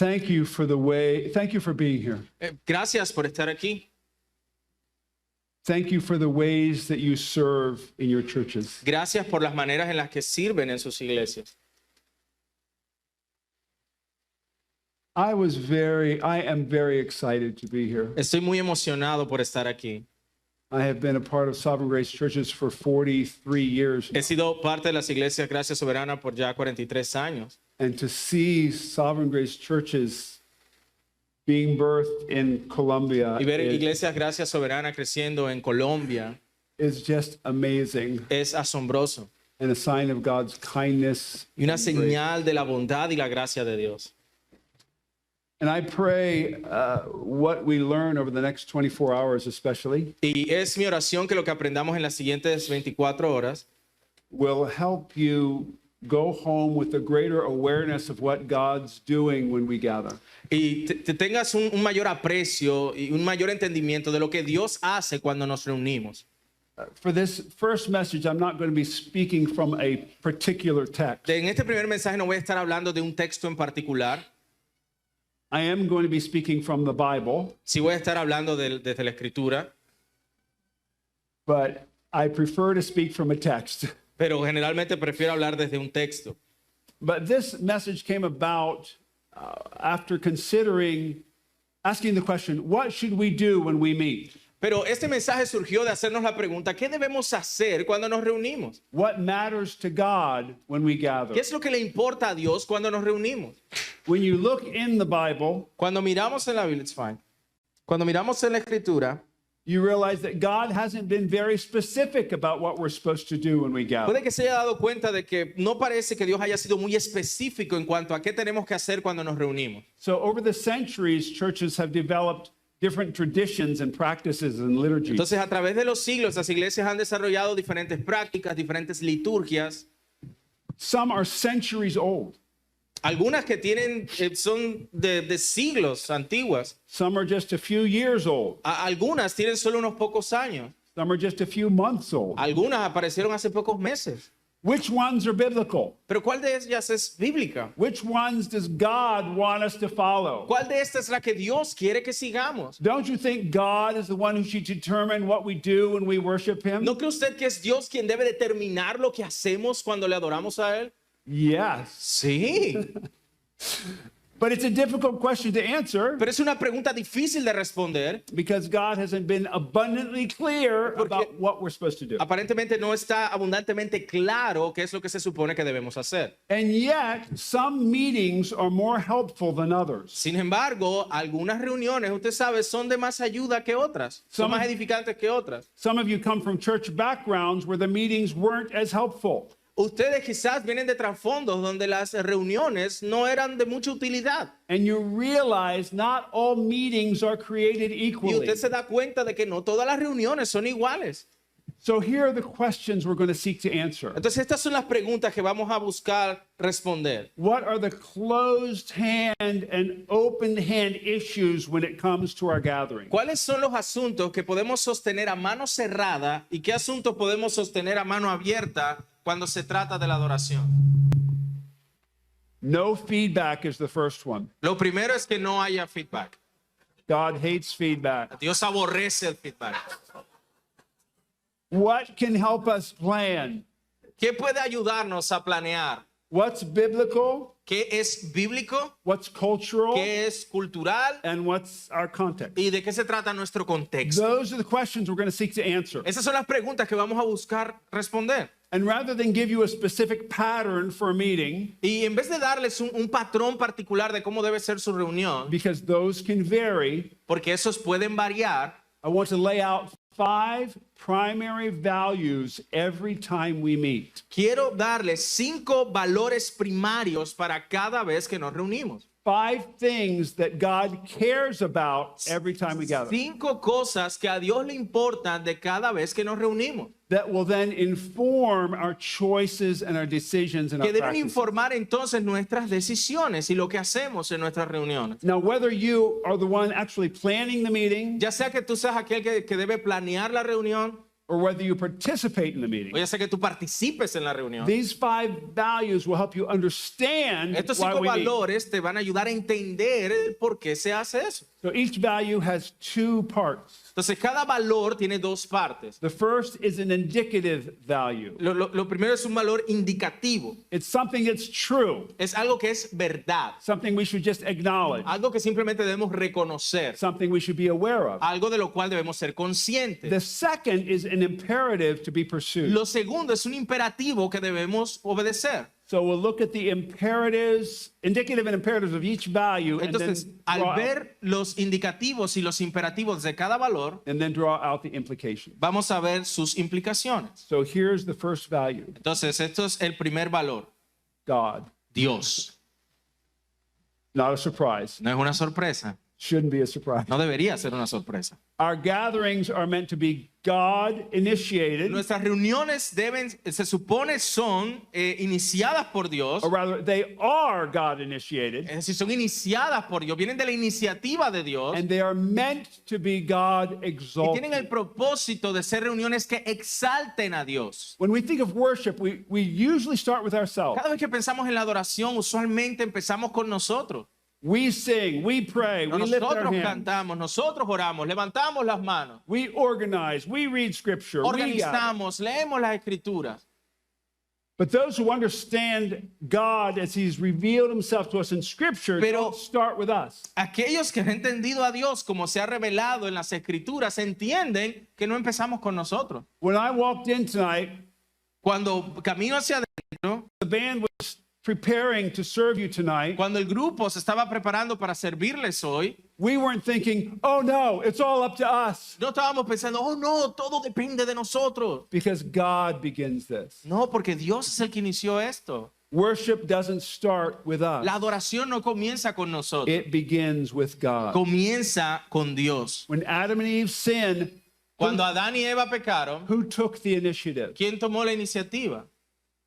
Thank you for being here. Gracias por estar aquí. Thank you for the ways that you serve in your churches. Gracias por las maneras en las que sirven en sus iglesias. I am very excited to be here. Estoy muy emocionado por estar aquí. I have been a part of Sovereign Grace churches for 43 years. He sido parte de las iglesias Gracia Soberana por ya 43 años. And to see Sovereign Grace churches being birthed in Colombia Y ver iglesias Gracia Soberana creciendo en Colombia is just amazing es asombroso. and a sign of God's kindness. Y una and grace. señal de la bondad y la gracia de Dios. And I pray what we learn over the next 24 hours especially Y es mi oración que lo que aprendamos en las siguientes 24 horas will help you go home with a greater awareness of what God's doing when we gather. y te tengas un mayor aprecio y un mayor entendimiento de lo que Dios hace cuando nos reunimos. For this first message, I'm not going to be speaking from a particular text. En este primer mensaje no voy a estar hablando de un texto en particular. I am going to be speaking from the Bible, Sí voy a estar hablando desde la Escritura, but I prefer to speak from a text. pero generalmente prefiero hablar desde un texto. But this message came about after asking the question, what should we do when we meet? Pero este mensaje surgió de hacernos la pregunta, ¿qué debemos hacer cuando nos reunimos? What matters to God when we gather? ¿Qué es lo que le importa a Dios cuando nos reunimos? When you look in the Bible, Cuando miramos en la Biblia, it's fine. Cuando miramos en la Escritura, you realize that God hasn't been very specific about what we're supposed to do when we gather. puede que se haya dado cuenta de que no parece que Dios haya sido muy específico en cuanto a qué tenemos que hacer cuando nos reunimos. So over the centuries, churches have developed different traditions and practices and liturgies. Entonces, a través de los siglos, las iglesias han desarrollado diferentes prácticas, diferentes liturgias, Some are centuries old. algunas que son de siglos antiguas, Some are just a few years old. algunas tienen solo unos pocos años, Some are just a few months old. algunas aparecieron hace pocos meses. Which ones are biblical? Pero ¿cuál de ellas es bíblica? Which ones does God want us to follow? ¿Cuál de estas es la que Dios quiere que sigamos? Don't you think God is the one who should determine what we do when we worship Him? ¿No cree usted que es Dios quien debe determinar lo que hacemos cuando le adoramos a Él? Yes. Sí, But it's a difficult question to answer pero es una pregunta difícil de responder. because God hasn't been abundantly clear Porque about what we're supposed to do. Aparentemente no está abundantemente claro qué es lo que se supone que debemos hacer. And yet, some meetings are more helpful than others. Sin embargo, algunas reuniones, usted sabe, son de más ayuda que otras, son Some- más edificantes que otras. Some of you come from church backgrounds where the meetings weren't as helpful. Ustedes quizás vienen de trasfondos donde las reuniones no eran de mucha utilidad. And you realize not all meetings are created Y equally. usted se da cuenta de que no todas las reuniones son iguales. So here are the questions we're going to seek to answer. Entonces estas son las preguntas que vamos a buscar responder. What are the closed hand and open hand issues when it comes to our gathering? ¿Cuáles son los asuntos que podemos sostener a mano cerrada y qué asuntos podemos sostener a mano abierta cuando se trata de la adoración? No feedback is the first one. Lo primero es que no haya feedback. God hates feedback. Dios aborrece el feedback. What can help us plan? ¿Qué puede ayudarnos a planear? What's biblical? ¿Qué es bíblico? What's cultural? ¿Qué es cultural? And what's our context? ¿Y de qué se trata nuestro contexto? Those are the questions we're going to seek to answer. Esas son las preguntas que vamos a buscar responder. And rather than give you a specific pattern for a meeting, Y en vez de darles un patrón particular de cómo debe ser su reunión, because those can vary, porque esos pueden variar, I want to lay out 5 primary values every time we meet. quiero darles 5 valores primarios para cada vez que nos reunimos. 5 things that God cares about every time we gather 5 cosas que a Dios le importan de cada vez que nos reunimos, that will then inform our choices and our decisions and our que deben practices. informar entonces nuestras decisiones y lo que hacemos en nuestras reuniones. Now, whether you are the one actually planning the meeting Ya sea que tú seas aquel que debe planear la reunión or whether you participate in the meeting. o ya sea que tú participes en la reunión. These 5 values will help you understand Estos why 5 we meet. valores te van a ayudar a entender el por qué se hace eso. So each value has 2 parts. Entonces, cada valor tiene 2 partes. The first is an indicative value. Lo primero es un valor indicativo. It's something that's true, Es algo que es verdad. something we should just acknowledge, Algo que simplemente debemos reconocer. something we should be aware of. Algo de lo cual debemos ser conscientes. The second is an imperative to be pursued. Lo segundo es un imperativo que debemos obedecer. So we'll look at the imperatives, indicative and imperatives of each value, Entonces, al ver los indicativos y los imperativos de cada valor, and then draw out the implications. vamos a ver sus implicaciones. So here's the first value, Entonces, esto es el primer valor, God. Dios. Not a surprise. No es una sorpresa. Shouldn't be a surprise. No debería ser una sorpresa. Our gatherings are meant to be God initiated, Nuestras reuniones se supone son iniciadas por Dios, or rather, they are God initiated, es decir, son iniciadas por Dios, vienen de la iniciativa de Dios and they are meant to be God y tienen el exalted. propósito de ser reuniones que exalten a Dios. When we think of worship, we usually start with ourselves. Cada vez que pensamos en la adoración, usualmente empezamos con nosotros. We sing, we pray, we lift our Nosotros hands, cantamos, nosotros oramos, levantamos las manos, we organize, we read scripture, we gather. organizamos, leemos las escrituras. But those who understand God as He's revealed Himself to us in Scripture Pero- don't start with us. Aquellos que han entendido a Dios como se ha revelado en las escrituras entienden que no empezamos con nosotros. When I walked in tonight, Cuando camino hacia adentro, the band was preparing to serve you tonight. cuando el grupo se estaba preparando para servirles hoy, We weren't thinking, oh no, it's all up to us, no estábamos pensando, oh no, todo depende de nosotros. because God begins this. No, porque Dios es el que inició esto. Worship doesn't start with us, La adoración no comienza con nosotros, it begins with God. comienza con Dios. When Adam and Eve sinned, Cuando Adán y Eva pecaron, who took the initiative? ¿quién tomó la iniciativa?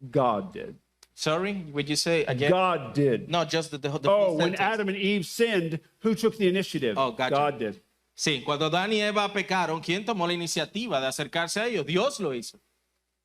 God did. Sorry, would you say again? God did. No, just the Oh, full when sentence. Adam and Eve sinned, who took the initiative? Oh, gotcha. God did. Sí, cuando Adán y Eva pecaron, ¿quién tomó la iniciativa de acercarse a ellos? Dios lo hizo.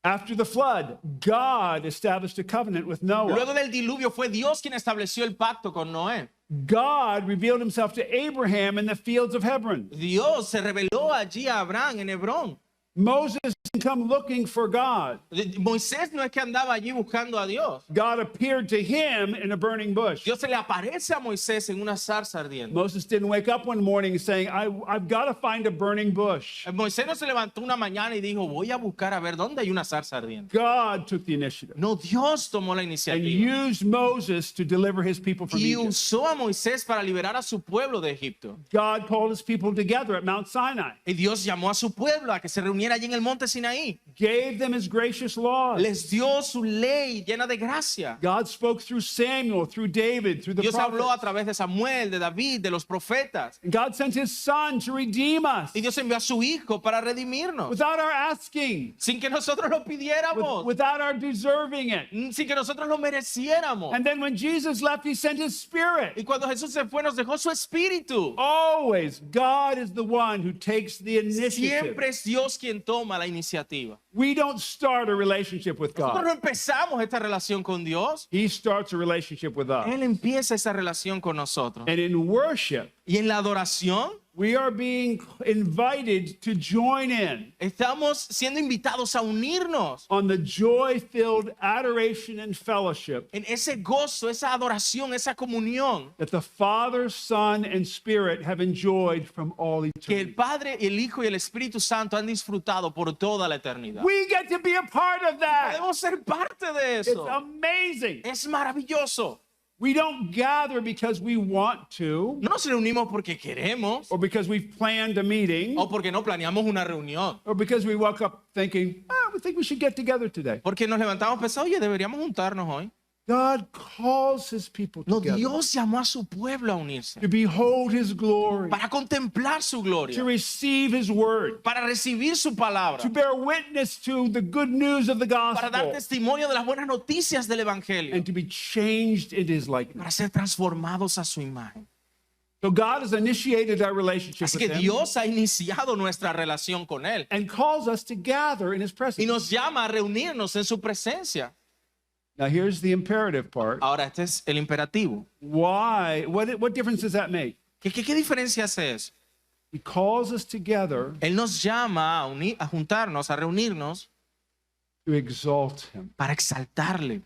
After the flood, God established a covenant with Noah. Luego del diluvio fue Dios quien estableció el pacto con Noé. God revealed himself to Abraham in the fields of Hebron. Dios se reveló allí a Abraham en Hebrón. Moses didn't come looking for God. Moisés no es que andaba allí buscando a Dios. God appeared to him in a burning bush. Dios se le aparece a Moisés en una zarza ardiente. Moses didn't wake up one morning saying, I've got to find a burning bush. Moisés no se levantó una mañana y dijo, voy a buscar a ver dónde hay una zarza ardiente. God took the initiative No, Dios tomó la and iniciativa used Moses to deliver his people from y Egypt. usó a Moisés para liberar a su pueblo de Egipto. God called his people together at Mount Sinai, Y Dios llamó a su pueblo a que se reuniera allí en el monte Sinaí. gave them his gracious laws. Les dio su ley llena de gracia. God spoke through Samuel, through David, through the Dios habló a prophets. través de Samuel, de David, de los profetas. And God sent his son to redeem us Y Dios envió a su hijo para redimirnos. without our asking, Sin que nosotros lo pidiéramos. without our deserving it. Sin que nosotros lo mereciéramos. And then when Jesus left, he sent his spirit. Y cuando Jesús se fue, nos dejó su espíritu. Always, God is the one who takes the initiative. Siempre es Dios quien toma la iniciativa. We don't start a relationship with Nosotros no God. empezamos esta relación con Dios. He starts a relationship with us. Él empieza esa relación con nosotros. And in worship, Y en la adoración, we are being invited to join in estamos siendo invitados a unirnos on the joy-filled adoration and fellowship en ese gozo, esa adoración, esa comunión that the Father, Son, and Spirit have enjoyed from all que el eternity. Padre, el Hijo y el Espíritu Santo han disfrutado por toda la eternidad. We get to be a part of that. Podemos ser parte de It's eso. amazing. Es maravilloso. We don't gather because we want to No nos reunimos porque queremos or because we've planned a meeting o porque no planeamos una reunión. or because we woke up thinking, we think we should get together today. Porque nos levantamos pensando, oye, deberíamos juntarnos hoy. God calls his people No, together Dios llamó a su pueblo a unirse to behold his glory, para contemplar su to gloria, receive his word, para recibir su palabra, to bear witness to the good news of the para dar gospel, testimonio de las buenas noticias del Evangelio, and to be changed into his likeness. para ser transformados a su imagen. So God has initiated our relationship Así with que him Dios ha iniciado nuestra relación con Él and calls us to gather in his y presence. nos llama a reunirnos en su presencia. Now here's the imperative part. Ahora, este es el imperativo. Why? What difference does that make? ¿Qué diferencia hace eso? He calls us together Él nos llama a juntarnos, a reunirnos to exalt him. para exaltarle.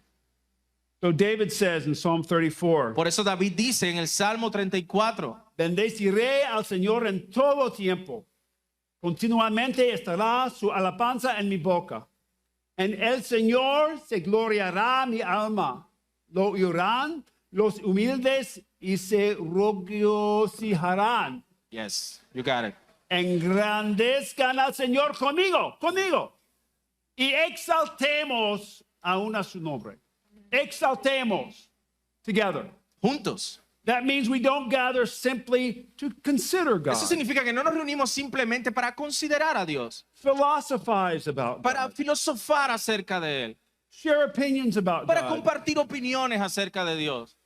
So David says in Psalm 34, Por eso David dice en el Salmo 34, bendeciré al Señor en todo tiempo. Continuamente estará su alabanza en mi boca. En el Señor se gloriará mi alma. Lo oirán los humildes y se regocijarán. yes, you got it. Engrandezcan al Señor conmigo. Y exaltemos aún a su nombre. Exaltemos together. Juntos. That means we don't gather simply to consider God, Eso significa que no nos reunimos simplemente para considerar a Dios, philosophize about para God, filosofar acerca de Él, share opinions about para God. compartir opiniones acerca de Dios.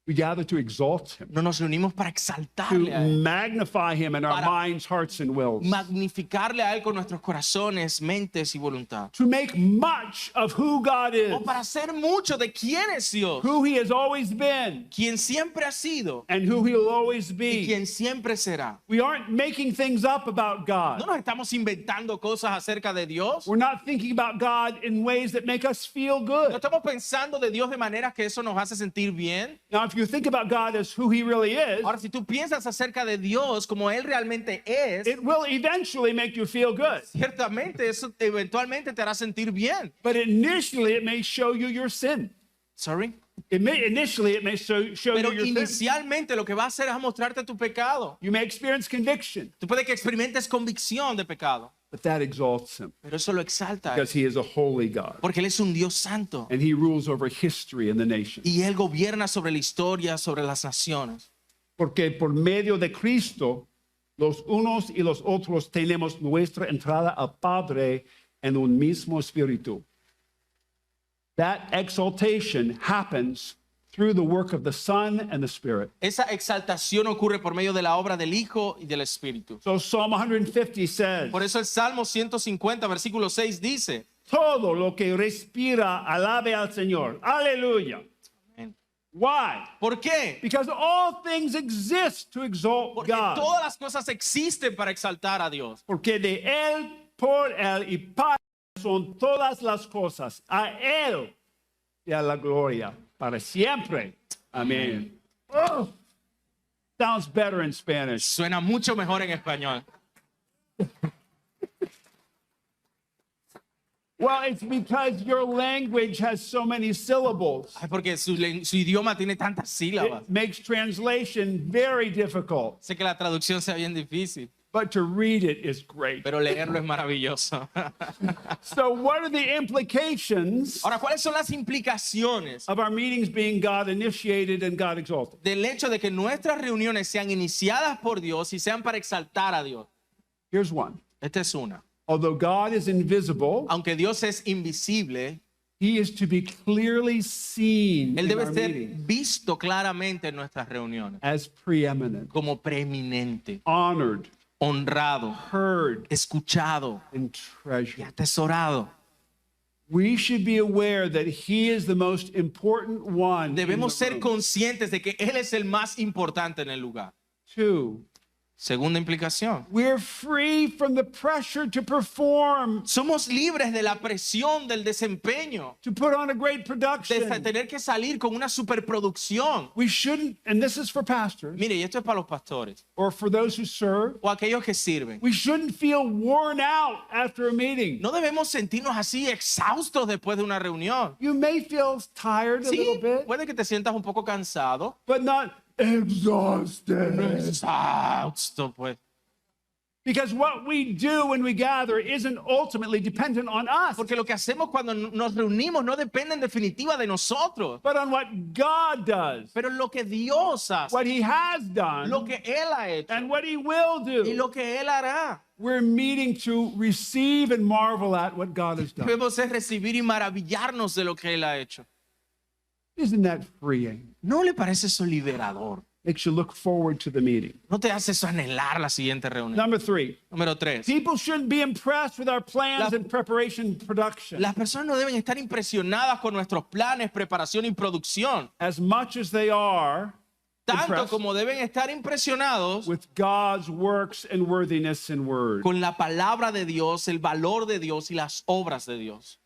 We gather to exalt him, No nos reunimos para to exaltarle a Él, magnify him in our Para- minds, hearts, and wills, magnificarle a Él con nuestros corazones, mentes y voluntad. to make much of who God is, O para hacer mucho de quién es Dios, who he has always been, quien siempre ha sido and who he'll always y be. quien siempre será. We aren't making things up about No God. nos estamos inventando cosas acerca de Dios. We're not thinking about God in ways that make us feel No good. estamos pensando de Dios de manera que eso nos hace sentir bien. Now, if you think about God as who he really is, Ahora, si tú piensas acerca de Dios como Él realmente es, it will eventually make you feel good. ciertamente eso eventualmente te hará sentir bien. But initially, it may show you your sin. Sorry. Initially, it may show Pero you your sin. inicialmente lo que va a hacer es mostrarte tu pecado. You may experience conviction, Tú puedes que experimentes convicción de pecado, but that exalts him pero eso lo exalta a Él, because he is a holy God porque Él es un Dios santo and he rules over history and the nation. y Él gobierna sobre la historia, sobre las naciones. Porque por medio de Cristo, los unos y los otros tenemos nuestra entrada al Padre en un mismo espíritu. That exaltation happens through the work of the Son and the Spirit. Esa exaltación ocurre por medio de la obra del Hijo y del Espíritu. So Psalm 150 says, Por eso el Salmo 150, versículo 6 dice, todo lo que respira alabe al Señor. Aleluya. Why? ¿por qué? Because all things exist to exalt Porque God. todas las cosas existen para exaltar a Dios. Porque de Él, por Él y para Él son todas las cosas. A Él sea la gloria para siempre. Amén. Oh, sounds better in Spanish. Suena mucho mejor en español. Well, it's because your language has so many syllables. Ay, porque su idioma tiene tantas sílabas. It makes translation very difficult, Sé que la traducción sea bien difícil, but to read it is great. pero leerlo es maravilloso. So, what are the implications Ahora, ¿cuáles son las implicaciones of our meetings being God initiated and God exalted? del hecho de que nuestras reuniones sean iniciadas por Dios y sean para exaltar a Dios? Here's one. Esta es una. Although God is invisible, Aunque Dios es invisible, he is to be clearly seen Él in debe our ser meetings visto claramente en nuestras reuniones as preeminent, como preeminente, honored, honrado, heard, escuchado and y treasured. atesorado. We should be aware that he is the most important one. in the Debemos ser room. conscientes de que Él es el más importante en el lugar. Two, Segunda implicación. we're free from the pressure to perform, Somos libres de la presión del desempeño, to put on a great de production. tener que salir con una superproducción. We shouldn't, and this is for pastors Mire, y esto es para los pastores or for those who serve, o aquellos que sirven. we shouldn't feel worn out after a meeting. No debemos sentirnos así exhaustos después de una reunión. You may feel tired a Sí, little bit, puede que te sientas un poco cansado. but not exhausted. Exhausto, pues. Because what we do when we gather isn't ultimately dependent on us, Porque lo que hacemos cuando nos reunimos no depende en definitiva de nosotros, but on what God does, pero lo que Dios hace, what he has done, lo que Él ha hecho and what he will y do. lo que Él hará. We're meeting to receive and marvel at what God has done. Debemos es recibir y maravillarnos de lo que Él ha hecho. Isn't that freeing? ¿No le parece eso liberador? makes you look forward to the meeting. No te hace eso anhelar la siguiente reunión. Number 3, Número 3. people shouldn't be impressed with our plans and preparation and production Las personas no deben estar impresionadas con nuestros planes, preparación y producción, as much as they are tanto impressed como deben estar impresionados with God's works and worthiness and word. con la palabra de Dios, el valor de Dios y las obras de Dios.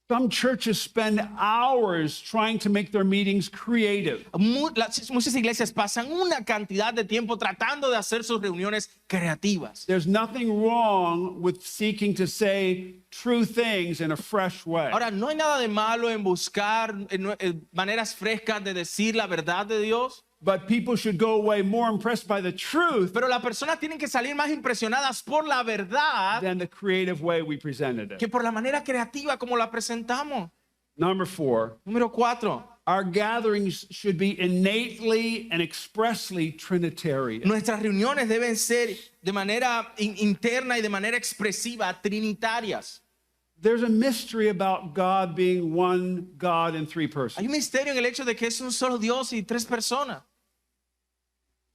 Some churches spend hours trying to make their meetings creative. Muchas iglesias pasan una cantidad de tiempo tratando de hacer sus reuniones creativas. There's nothing wrong with seeking to say true things in a fresh way. Ahora, no hay nada de malo en buscar maneras frescas de decir la verdad de Dios, But people should go away more impressed by the truth pero las personas tienen que salir más impresionadas por la verdad than the creative way we presented que it. por la manera creativa como la presentamos. Number 4, Número 4. our gatherings should be innately and expressly Trinitarian. Nuestras reuniones deben ser de manera interna y de manera expresiva trinitarias. There's a mystery about God being one God in 3 Hay persons. un misterio en el hecho de que es un solo Dios y 3 personas.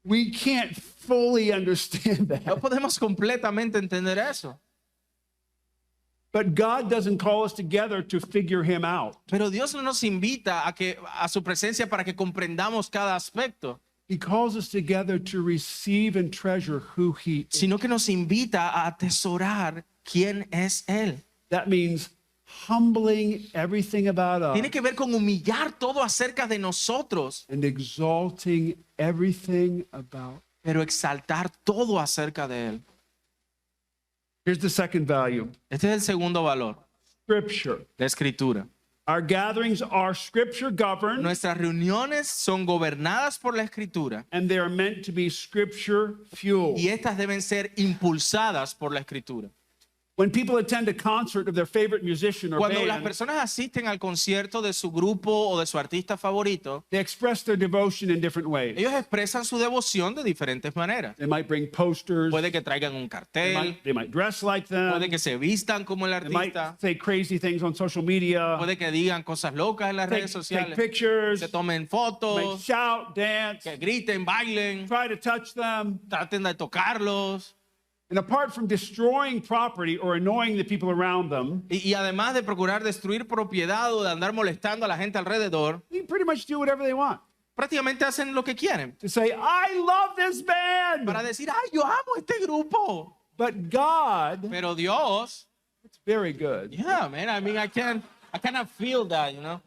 We can't fully understand No that. podemos completamente entender eso. But God doesn't call us together to figure him out. Pero Dios no nos invita a su presencia para que comprendamos cada aspecto, He calls us together to receive and treasure who he is. sino que nos invita a atesorar quién es Él. That means humbling everything about us Tiene que ver con humillar todo acerca de nosotros, and exalting everything about. pero exaltar todo acerca de Él. Here's the second value, Este es el segundo valor, Scripture. la escritura. Our gatherings are Scripture governed, Nuestras reuniones son gobernadas por la escritura and they are meant to be Scripture fueled. y estas deben ser impulsadas por la escritura. When people attend a concert of their favorite musician or Cuando las band, personas asisten al concierto de su grupo o de su artista favorito, they express their devotion in different ways. ellos expresan su devoción de diferentes maneras. They might bring posters, Puede que traigan un cartel, they might dress like them, puede que se vistan como el they might artista, say crazy things on social media, puede que digan cosas locas en las take redes sociales, pictures, que tomen might fotos, shout, dance, que griten, bailen, try to touch them. traten de tocarlos. And apart from destroying property or annoying the people around them, Y además de procurar destruir propiedad o de andar molestando a la gente alrededor, they pretty much do whatever they want. prácticamente hacen lo que quieren. To say, I love this band. Para decir, ay, yo amo este grupo. But God, Pero Dios, it's very good. yeah, man, I mean, I cannot feel that, you know.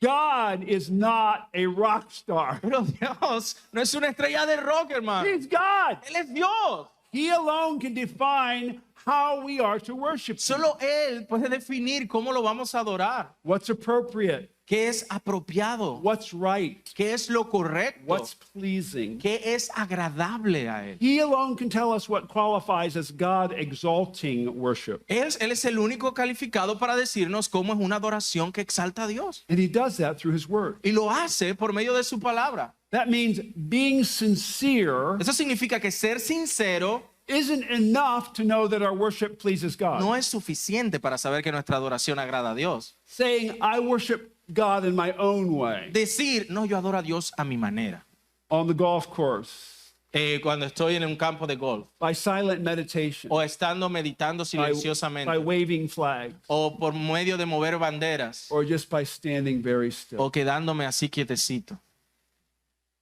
God is not a rock star. Pero Dios no es una estrella de rock, hermano. He's God. Él es Dios. He alone can define how we are to worship Him. Solo Él puede definir cómo lo vamos a adorar. What's appropriate, ¿Qué es apropiado? what's right, ¿Qué es lo correcto? what's pleasing. ¿Qué es agradable a Él? He alone can tell us what qualifies as God exalting worship. Él es el único calificado para decirnos cómo es una adoración que exalta a Dios. And He does that through His Word. Y lo hace por medio de su palabra. That means being sincere Eso significa que ser sincero isn't enough to know that our worship pleases God. no es suficiente para saber que nuestra adoración agrada a Dios. Saying, I worship God in my own way. Decir, no, yo adoro a Dios a mi manera. On the golf course, Cuando estoy en un campo de golf by silent meditation, o estando meditando by silenciosamente waving flags, o por medio de mover banderas or just by standing very still. o quedándome así quietecito.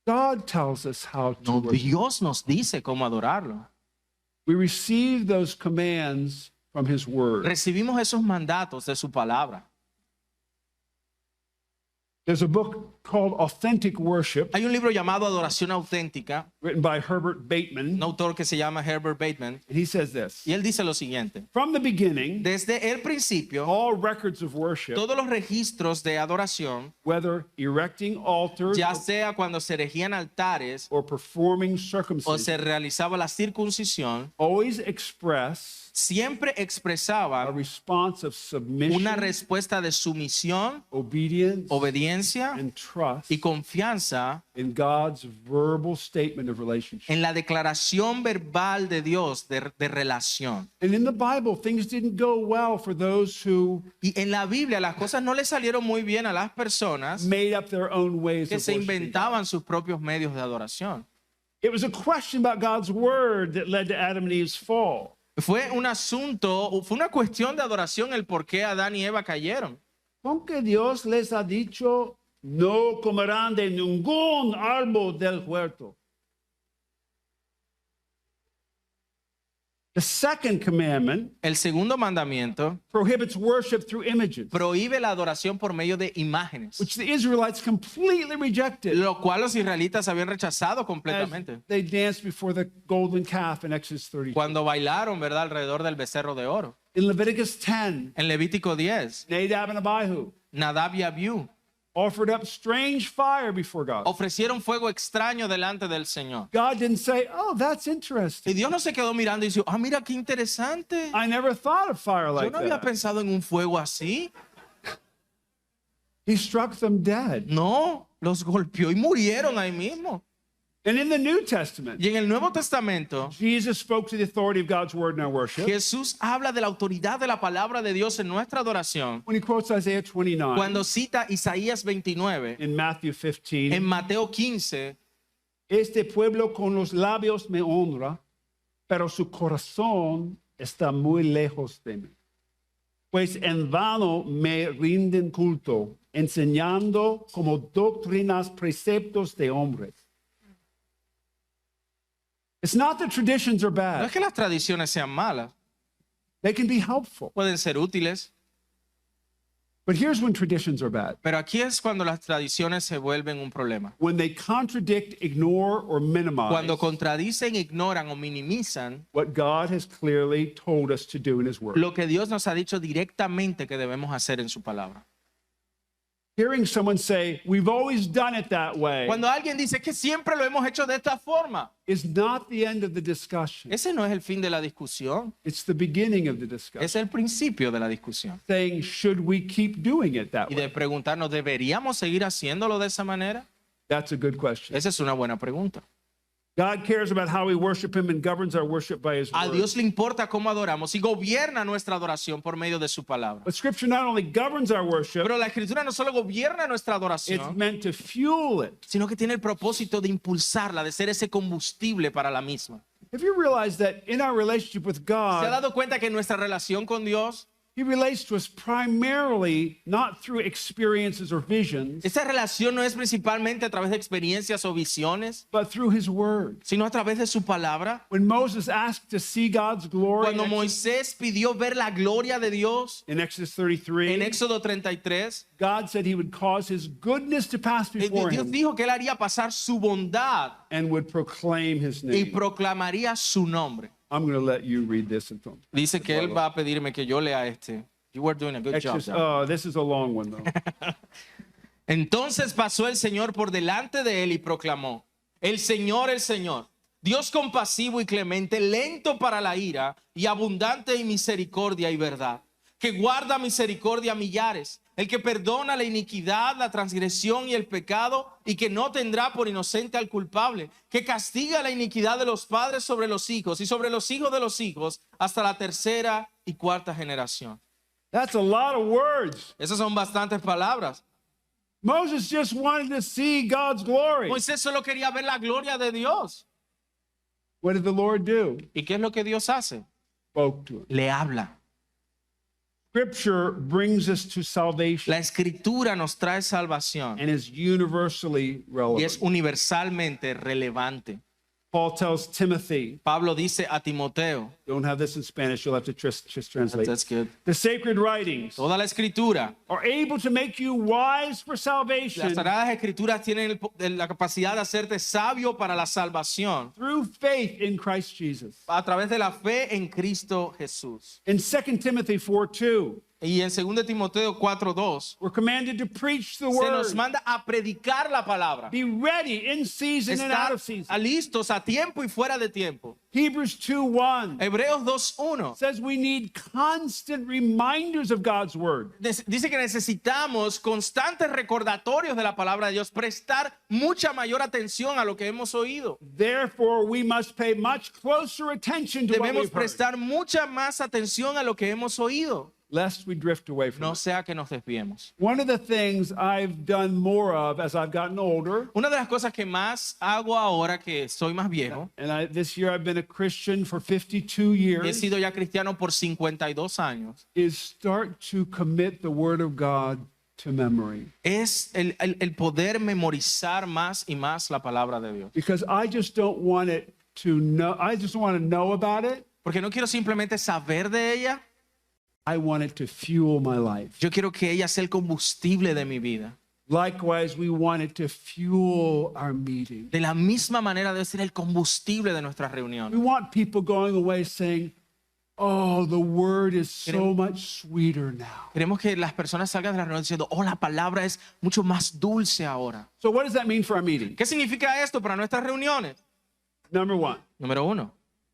God tells us how to No, worship. Dios nos dice cómo adorarlo. We receive those commands from His Word. Recibimos esos mandatos de su palabra. There's a book called Authentic Worship, Hay un libro llamado Adoración Auténtica, written by Herbert Bateman, un autor que se llama Herbert Bateman, and he says this. y él dice lo siguiente: From the beginning, desde el principio, all records of worship, todos los registros de adoración, whether erecting altars ya sea cuando se erigían altares or performing o circumcision, se realizaba la circuncisión, always express siempre a expresaban response of submission, una respuesta de sumisión, obedience, obediencia and trust y confianza in God's verbal statement of relationship. en la declaración verbal de Dios de relación. And in the Bible, things didn't go well for those who Y en la Biblia las cosas no le salieron muy bien a las personas made up their own ways que of se worshiping. inventaban sus propios medios de adoración. It was a question about God's word that led to Adam and Eve's fall. Fue una cuestión de adoración el por qué Adán y Eva cayeron. Aunque Dios les ha dicho, no comerán de ningún árbol del huerto. The second commandment El segundo mandamiento prohibits worship through images, prohíbe la adoración por medio de imágenes, which the Israelites completely rejected lo cual los israelitas habían rechazado as completamente they danced before the golden calf in Exodus 30. cuando bailaron, ¿verdad?, alrededor del becerro de oro. In Leviticus 10, En Levítico 10, Nadab and Abihu Nadab y Abiú offered up strange fire before God. ofrecieron fuego extraño delante del Señor. God didn't say, oh, that's Y interesting. Dios no se quedó mirando y dijo, ah, mira qué interesante. I never thought of fire Yo like no había that. pensado en un fuego así. He struck them dead. No, los golpeó y murieron ahí mismo. And in the New Testament, Y en el Nuevo Testamento, Jesus spoke to the authority of God's word in our worship Jesús habla de la autoridad de la palabra de Dios en nuestra adoración when he quotes Isaiah 29 cuando cita Isaías 29 in Matthew 15. en Mateo 15. Este pueblo con los labios me honra, pero su corazón está muy lejos de mí. Pues en vano me rinden culto, enseñando como doctrinas preceptos de hombres. It's not that traditions are No bad. es que las tradiciones sean malas, They can be helpful. pueden ser útiles, But here's when traditions are bad. pero aquí es cuando las tradiciones se vuelven un problema. When they contradict, ignore, or minimize Cuando contradicen, ignoran o minimizan what God has clearly told us to do in his word. lo que Dios nos ha dicho directamente que debemos hacer en su palabra. Hearing someone say, we've always done it that way, Cuando alguien dice que siempre lo hemos hecho de esta forma, is not the end of the discussion. ese no es el fin de la discusión, It's the beginning of the discussion. es el principio de la discusión. Saying, should we keep doing it that Y way? de preguntarnos, ¿deberíamos seguir haciéndolo de esa manera? That's a good question. Esa es una buena pregunta. God cares about how we worship him and governs our worship by his A word. Dios le importa cómo adoramos y gobierna nuestra adoración por medio de su palabra. But scripture not only governs our worship, Pero la escritura no solo gobierna nuestra it's adoración, meant to fuel it. sino que tiene el propósito de impulsarla, de ser ese combustible para la misma. Have you realized that in our relationship with ¿Se ha God, dado cuenta que nuestra relación con Dios, he relates to us primarily not through experiences or visions, esta relación no es principalmente a través de experiencias o visiones, but through his word? sino a través de su palabra? When Moses asked to see God's glory Cuando in Moisés pidió ver la gloria de Dios Exodus 33, en Éxodo 33, God said he would cause his goodness to pass before Dios him dijo que él haría pasar su bondad and would proclaim his y name. proclamaría su nombre. I'm going to let you read this. Dice que él va a pedirme que yo lea este. You were doing a good job. Exodus, John. this is a long one, though. Entonces pasó el Señor por delante de él y proclamó: el Señor, Dios compasivo y clemente, lento para la ira y abundante en misericordia y verdad, que guarda misericordia a millares, el que perdona la iniquidad, la transgresión y el pecado, y que no tendrá por inocente al culpable, que castiga la iniquidad de los padres sobre los hijos y sobre los hijos de los hijos hasta la tercera y cuarta generación. That's a lot of words. Esas son bastantes palabras. Moses just wanted to see God's glory. Moisés solo quería ver la gloria de Dios. What did the Lord do? ¿Y qué es lo que Dios hace? Spoke to him. Le habla. Scripture brings us to salvation La escritura nos trae salvación and is universally y relevant. es universalmente relevante. Paul tells Timothy, Pablo dice a Timoteo, don't have this in Spanish, you'll have to just translate. that's good, The sacred writings toda la escritura, are able to make you wise for las salvation sagradas escrituras tienen la capacidad de hacerte sabio para la salvación through faith in Christ Jesus. a través de la fe en Cristo Jesús. In 2 Timothy 4:2, Y en 2 Timoteo 4:2 we're commanded to preach the se nos word. manda a predicar la palabra. Be ready in season and out Estar of season. listos a tiempo y fuera de tiempo. Hebrews 2:1 Hebreos 2:1 says we need constant reminders of God's word. dice que necesitamos constantes recordatorios de la palabra de Dios, prestar mucha mayor atención a lo que hemos oído. Therefore, we must pay much closer attention to what Debemos we've heard, prestar mucha más atención a lo que hemos oído, lest we drift away from no it. sea que nos desviemos. One of the things I've done more of as I've gotten older, Una de las cosas que más hago ahora que soy más viejo, and this year I've been a Christian for 52 y he years, sido ya cristiano por 52 años, is start to commit the word of God to memory. es el poder memorizar más y más la palabra de Dios. Because I just don't want it to know, I just want to know about it. Porque no quiero simplemente saber de ella, I want it to fuel my life. yo quiero que ella sea el combustible de mi vida. Likewise, we want it to fuel our meeting. De la misma manera debe ser el combustible de nuestras We reuniones. want people going away saying, oh, the word is so much sweeter now. Queremos que las personas salgan de la reunión diciendo, oh, la palabra es mucho más dulce ahora. So what does that mean for our meeting? ¿Qué significa esto para nuestras reuniones? Number one, Número 1,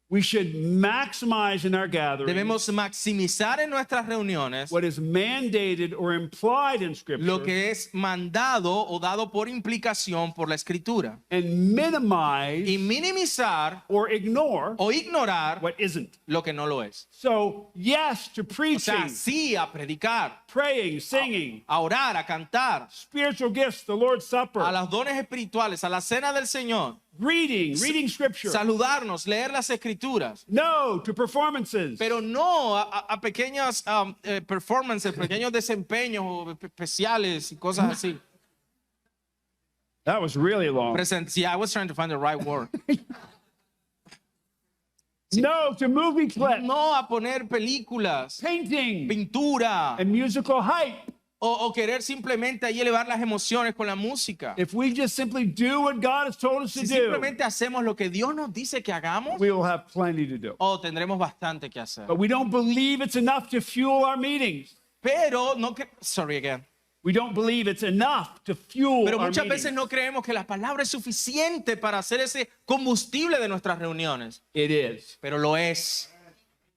we should maximize in our gatherings debemos maximizar en nuestras reuniones what is mandated or implied in lo Scripture que es mandado o dado por implicación por la Escritura and minimize y minimizar or ignore o ignorar what isn't. lo que no lo es. So, yes to O preaching, sea, sí a predicar, praying, singing, a orar, a cantar, spiritual gifts, the Lord's Supper, a los dones espirituales, a la cena del Señor, reading Scripture. saludarnos, leer las Escrituras, No to performances. pero no a pequeñas performances, pequeños desempeños o especiales y cosas así. That was really long. Yeah, I was trying to find the right word. No to movie clips, No a poner películas, painting, pintura and musical hype. o querer simplemente ahí elevar las emociones con la música. If we just simply do what God has told us to Si do, simplemente hacemos lo que Dios nos dice que hagamos, we will have plenty to do. tendremos bastante que hacer. But we don't believe it's enough to fuel our meetings. Pero no que, sorry again. We don't believe it's enough to fuel Pero our muchas meetings. veces no creemos que la palabra es suficiente para hacer ese combustible de nuestras reuniones. It is. Pero lo es.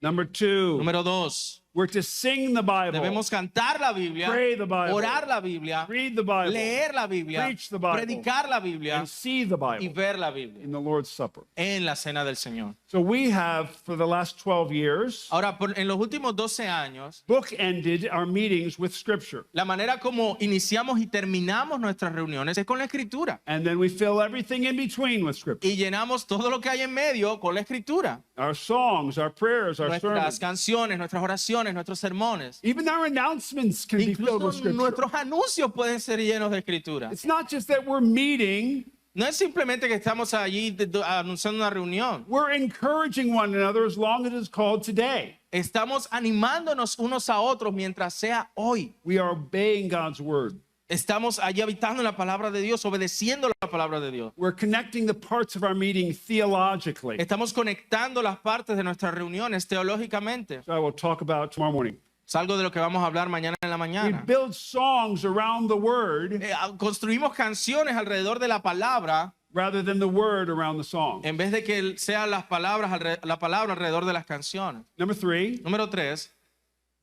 Number two, Número 2. we're to sing the Bible, Debemos cantar la Biblia, Pray the Bible. orar la Biblia, read the Bible, leer la Biblia, Preach the Bible. predicar la Biblia and see the y Bible ver la Biblia in the Lord's Supper. en la cena del Señor. So we have, for the last 12 years, Ahora, en los últimos 12 años, bookended our meetings with Scripture. la manera como iniciamos y terminamos nuestras reuniones es con la Escritura. And then we fill everything in between with Scripture. Y llenamos todo lo que hay en medio con la Escritura. Our songs, our prayers, our Nuestras sermons. canciones, nuestras oraciones, nuestros sermones. Even our announcements can be filled with Incluso Scripture. nuestros anuncios pueden ser llenos de Escritura. It's not just that we're meeting, No es simplemente que estamos allí anunciando una reunión. we're encouraging one another as long as it's called today. Estamos animándonos unos a otros mientras sea hoy. We are obeying God's word. Estamos allí habitando en la palabra de Dios, obedeciendo la palabra de Dios. We're connecting the parts of our meeting theologically. Estamos conectando las partes de nuestras reuniones teológicamente. So I will talk about tomorrow morning. Es algo de lo que vamos a hablar mañana en la We mañana. build songs around the word Construimos canciones alrededor de la palabra rather than the word around the song. en vez de que sean las palabras, la palabra alrededor de las canciones. Number 3, Número 3.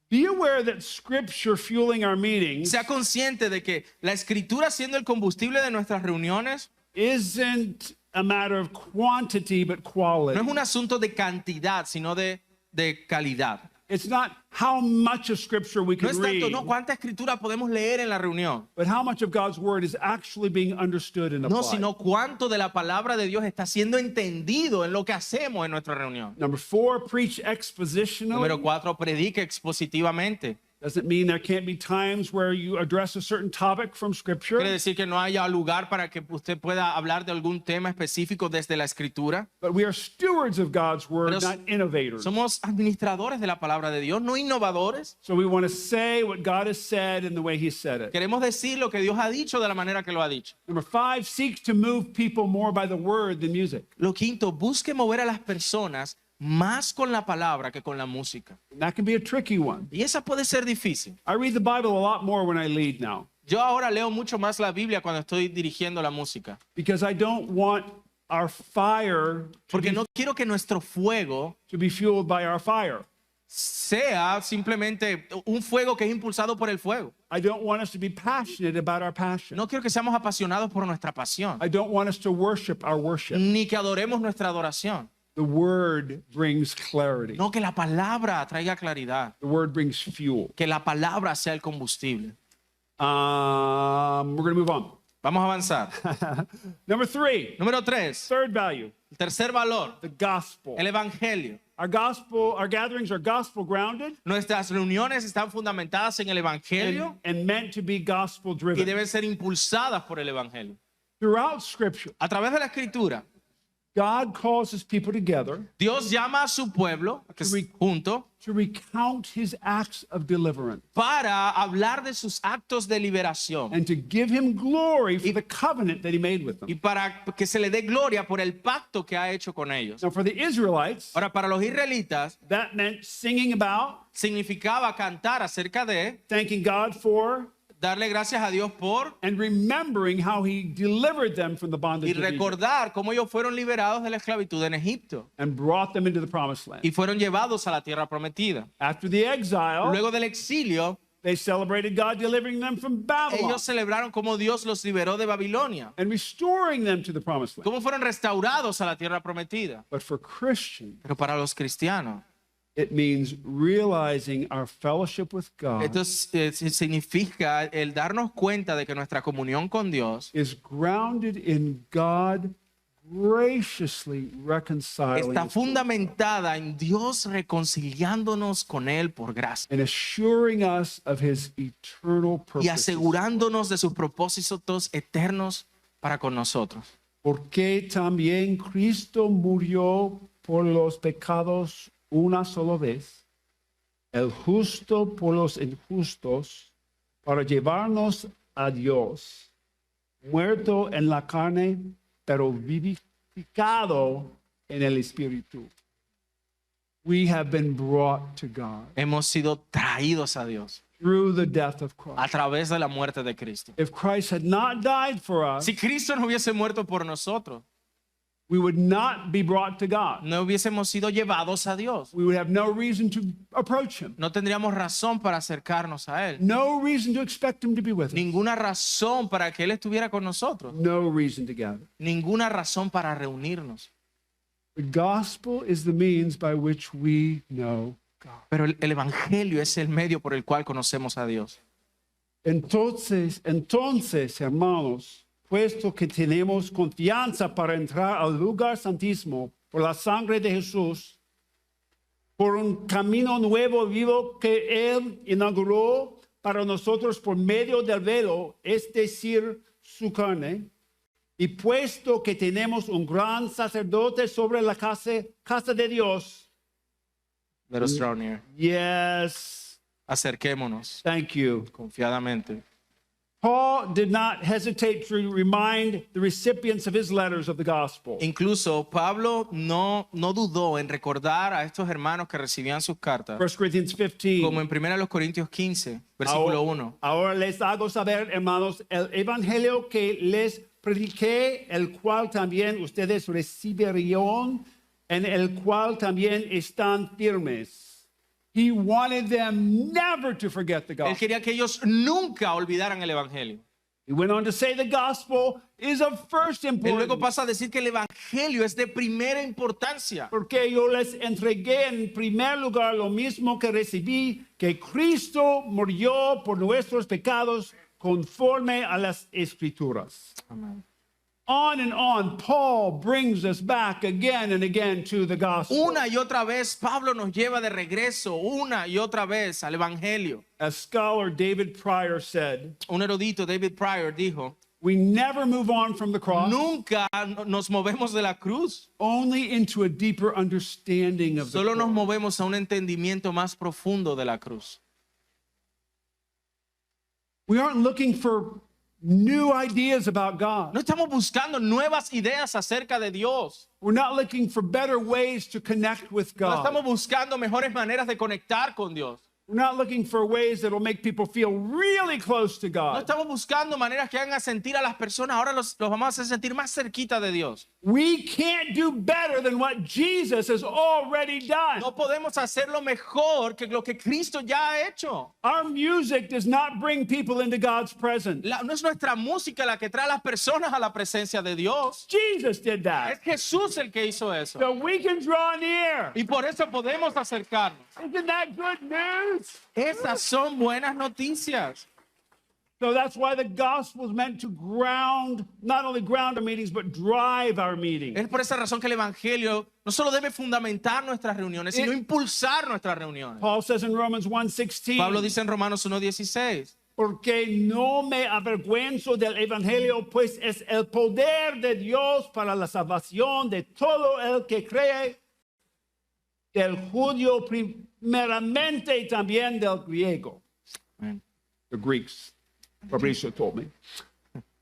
be aware that Scripture fueling our meetings Sea consciente de que la escritura siendo el combustible de nuestras reuniones isn't a matter of quantity but quality. no es un asunto de cantidad, sino de calidad. It's not how much of Scripture we No can es tanto, read, no, cuánta escritura podemos leer en la reunión. but how much of God's word is actually being understood and No, applied. sino cuánto de la palabra de Dios está siendo entendido en lo que hacemos en nuestra reunión. Number 4, preach expositionally. Número 4, predique expositivamente. Doesn't mean there can't be times where you address a certain topic from Scripture, Quiere decir que no haya lugar para que usted pueda hablar de algún tema específico desde la escritura. but we are stewards of God's word, Pero not innovators. somos administradores de la palabra de Dios, no innovadores. So we want to say what God has said in the way He said it. Queremos decir lo que Dios ha dicho de la manera que lo ha dicho. Number 5, seek to move people more by the word than music. Lo quinto, busque mover a las personas más con la palabra que con la música. And that can be a tricky one. Y esa puede ser difícil. I read the Bible a lot more when I lead now Yo ahora leo mucho más la Biblia cuando estoy dirigiendo la música. because I don't want our fire Porque no quiero que nuestro fuego to be fueled by our fire. sea simplemente un fuego que es impulsado por el fuego. I don't want us to be passionate about our passion. No quiero que seamos apasionados por nuestra pasión, I don't want us to worship our worship. ni que adoremos nuestra adoración. The word brings clarity. No, que la palabra traiga claridad, The word brings fuel. que la palabra sea el combustible. We're going to move on. Vamos a avanzar. Number 3, Número 3, third value, el tercer valor, the gospel. el evangelio. Our gatherings are gospel grounded Nuestras reuniones están fundamentadas en el evangelio and meant to be gospel y driven. deben ser impulsadas por el evangelio. Throughout Scripture, A través de la escritura, God calls his people together Dios llama a su pueblo junto to recount his acts of deliverance para hablar de sus actos de liberación and to give him glory for the covenant that he made with y them. para que se le dé gloria por el pacto que ha hecho con ellos. Now, for the Israelites, Ahora, para los israelitas that meant singing about, significaba cantar acerca de, thanking God for, darle gracias a Dios por and remembering how he delivered them from the bondage y of Egypt recordar cómo ellos fueron liberados de la esclavitud en Egipto and brought them into the promised land. y fueron llevados a la tierra prometida. After the exile, Luego del exilio, they celebrated God delivering them from Babylon ellos celebraron cómo Dios los liberó de Babilonia, and restoring them to the promised land. cómo fueron restaurados a la tierra prometida. But for Christians, Pero para los cristianos, it means realizing our fellowship with God esto significa el darnos cuenta de que nuestra comunión con Dios is grounded in God graciously reconciling está us fundamentada en Dios reconciliándonos con Él por gracia and assuring us of his eternal y purposes. asegurándonos de sus propósitos eternos para con nosotros. Porque también Cristo murió por los pecados una sola vez, el justo por los injustos, para llevarnos a Dios, muerto en la carne, pero vivificado en el Espíritu. We have been brought to God Hemos sido traídos a Dios through the death of a Christ. través de la muerte de Cristo. If Christ had not died for us, Si Cristo no hubiese muerto por nosotros, we would not be brought to God. no hubiésemos sido llevados a Dios. We would have no reason to approach him, No tendríamos razón para acercarnos a Él. no reason to expect him to be with us, Ninguna razón para que Él estuviera con nosotros. no reason to gather. Ninguna razón para reunirnos. The gospel is the means by which we know God. Pero el evangelio es el medio por el cual conocemos a Dios. Entonces, hermanos, puesto que tenemos confianza para entrar al lugar santísimo por la sangre de Jesús, por un camino nuevo vivo que Él inauguró para nosotros por medio del velo, es decir, su carne, y puesto que tenemos un gran sacerdote sobre la casa de Dios. Let us draw near. Yes, Acerquémonos thank you. confiadamente. Paul did not hesitate to remind the recipients of his letters of the gospel. Incluso Pablo no dudó en recordar a estos hermanos que recibían sus cartas, 1 Corinthians 15. como en 1 Corintios 15, versículo 1. Ahora les hago saber, hermanos, el evangelio que les prediqué, el cual también ustedes recibieron, en el cual también están firmes. He wanted them never to forget the Él gospel. quería que ellos nunca olvidaran el evangelio. He went on to say the gospel is of first Él luego importance. pasa a decir que el evangelio es de primera importancia. Porque yo les entregué en primer lugar lo mismo que recibí, que Cristo murió por nuestros pecados conforme a las Escrituras. On and on, Paul brings us back again and again to the gospel. Una y otra vez Pablo nos lleva de regreso, una y otra vez al evangelio. As scholar David Pryor said, Un erudito, David Pryor, dijo, we never move on from the cross, nunca nos movemos de la cruz, only into a deeper understanding of the solo nos cross. movemos a un entendimiento más profundo de la cruz. We aren't looking for new ideas about God. No estamos buscando nuevas ideas acerca de Dios. We're not looking for better ways to connect with No estamos God. buscando mejores maneras de conectar con Dios. We're not looking for ways that will make people feel really close to No God. estamos buscando maneras que hagan sentir a las personas. Ahora los vamos a hacer sentir más cerquita de Dios. We can't do better than what Jesus has already done. No podemos hacerlo mejor que lo que Cristo ya ha hecho. Our music does not bring people into God's presence. No es nuestra música la que trae a las personas a la presencia de Dios. Jesus did Es that. Jesús el que hizo eso. So we can draw near. Y por eso podemos acercarnos. Isn't that good news? Esas son buenas noticias. So that's why the gospel is meant to ground, not only ground our meetings, but drive our meetings. Es por esa razón que el Evangelio no solo debe fundamentar nuestras reuniones, sino impulsar nuestras reuniones. Paul says in Romans 1:16, Pablo dice en Romanos 1:16, porque no me avergüenzo del evangelio, pues es el poder de Dios para la salvación de todo el que cree, del judío primeramente y también del griego. The Greeks, Fabricio told me.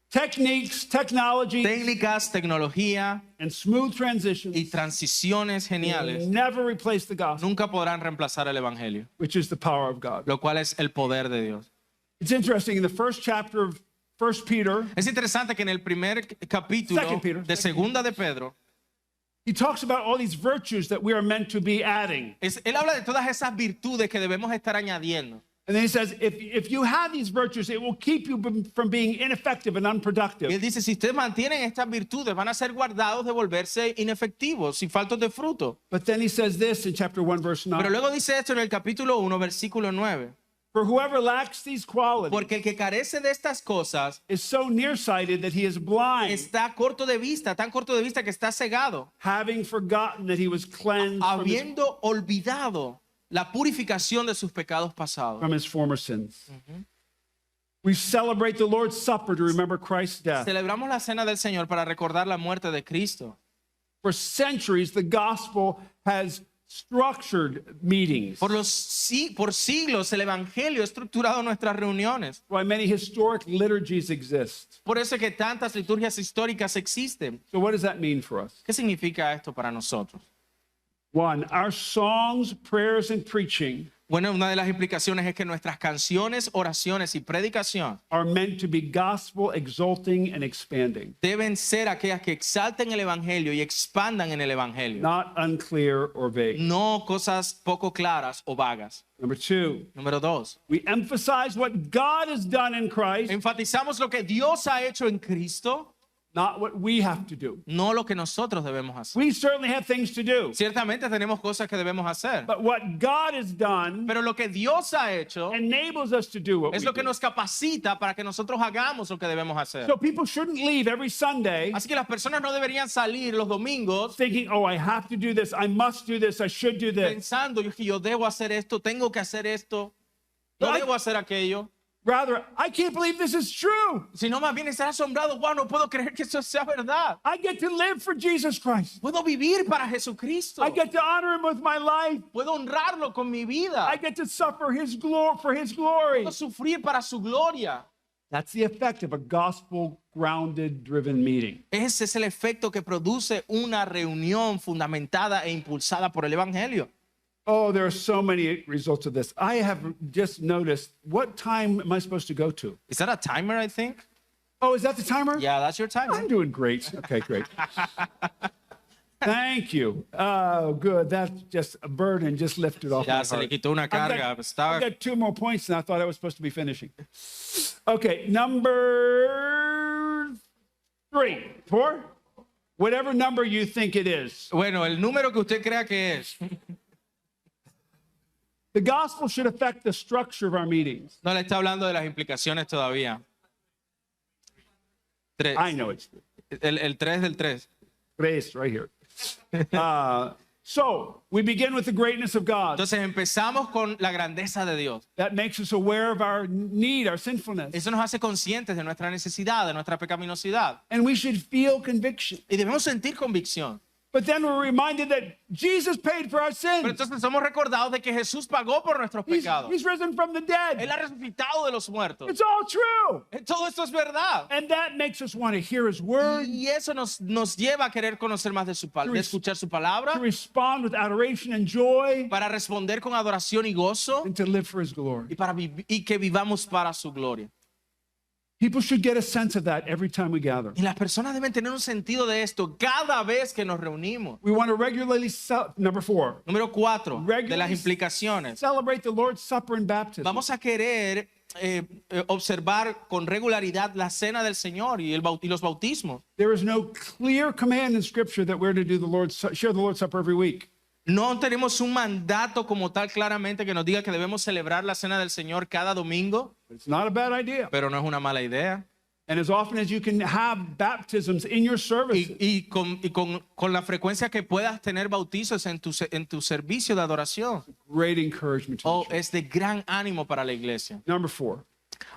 Techniques, technology, técnicas, tecnología and smooth y transitions transiciones geniales never replace the gospel, nunca podrán reemplazar el Evangelio, which is the power of God. lo cual es el poder de Dios. It's interesting, in the first chapter of 1 Peter, Es interesante que en el primer capítulo Second Peter. de Segunda de Pedro, he talks about all these virtues that we are meant to be adding. él habla de todas esas virtudes que debemos estar añadiendo. And then he says, if you have these virtues, it will keep you from being ineffective and Y él unproductive. dice, si ustedes mantienen estas virtudes, van a ser guardados de volverse inefectivos, sin faltos de fruto. But then he says this in chapter 1, verse 9. Pero luego dice esto en el capítulo 1, versículo 9. For whoever lacks these qualities Porque el que carece de estas cosas is so nearsighted that he is blind, está corto de vista, tan corto de vista que está cegado, having forgotten that he was cleansed habiendo olvidado la purificación de sus pecados pasados. from his former sins. We celebrate the Lord's Supper to remember Christ's death. Celebramos la cena del Señor para recordar la muerte de Cristo. For centuries, the gospel has structured meetings. Por siglos el Evangelio ha estructurado nuestras reuniones. Why many historic liturgies exist. Por eso es que tantas liturgias históricas existen. So what does that mean for us? ¿Qué significa esto para nosotros? One, our songs, prayers, and preaching Bueno, una de las implicaciones es que nuestras canciones, oraciones y predicación are meant to be gospel exalting and expanding, deben ser aquellas que exalten el Evangelio y expandan en el Evangelio. not unclear or vague. No cosas poco claras o vagas. Number two, Número 2. we emphasize what God has done in Christ, Enfatizamos lo que Dios ha hecho en Cristo, not what we have to do. no lo que nosotros debemos hacer. We certainly have things to do, Ciertamente tenemos cosas que debemos hacer, but what God has done pero lo que Dios ha hecho enables us to do what we es lo que do. nos capacita para que nosotros hagamos lo que debemos hacer. So people shouldn't leave every Sunday Así que las personas no deberían salir los domingos thinking, oh, I have to do this, I must do this, I should do this. pensando que yo debo hacer esto, tengo que hacer esto, yo Ay. debo hacer aquello. Rather, I can't believe this is true. Sino más bien estar asombrado, wow, no puedo creer que eso sea verdad. I get to live for Jesus Christ. Puedo vivir para Jesucristo. I get to honor him with my life. Puedo honrarlo con mi vida. I get to suffer his glory for his glory. Puedo sufrir para su gloria. That's the effect of a gospel grounded driven meeting. Ese es el efecto que produce una reunión fundamentada e impulsada por el Evangelio. Oh, there are so many results of this. I have just noticed, what time am I supposed to go to? Is that a timer, I think? Oh, is that the timer? Yeah, that's your timer. I'm doing great. Okay, great. Thank you. Oh, good. That's just a burden just lifted off my Ya heart. se le quitó una carga. I've Estaba... got 2 more points, and I thought I was supposed to be finishing. Okay, number 3, 4, whatever number you think it is. Bueno, el número que usted crea que es. The gospel should affect the structure of our meetings. No le está hablando de las implicaciones todavía. 3. I know it's El 3 del 3. grace right here. So we begin with the greatness of God. Entonces empezamos con la grandeza de Dios. That makes us aware of our need, our sinfulness. Eso nos hace conscientes de nuestra necesidad, de nuestra pecaminosidad. And we should feel conviction. Y debemos sentir convicción. But then we're reminded that Jesus paid for our Pero sins. entonces somos recordados de que Jesús pagó por nuestros pecados. He's risen from the Él dead. ha resucitado de los muertos. It's all true. Todo esto es verdad. And that makes us want to hear his word, Y eso nos lleva a querer conocer más de de escuchar su to palabra, respond with adoration and joy, para responder con adoración y gozo, and to live for his glory. y que vivamos para su gloria. People should get a sense of that every time we gather. Y las personas deben tener un sentido de esto cada vez que nos reunimos. We want to regularly, number 4, Número 4, de las regularly implicaciones. celebrate the Lord's Supper and baptism. Vamos a querer observar con regularidad la cena del Señor y los bautismos. There is no clear command in Scripture that we're to do share the Lord's Supper every week. No tenemos un mandato como tal claramente que nos diga que debemos celebrar la cena del Señor cada domingo, It's not a bad idea. pero no es una mala idea. And as often as you can have baptisms in your services, Con la frecuencia que puedas tener bautizos en tu servicio de adoración, great encouragement to the church. es de gran ánimo para la iglesia. Number 4.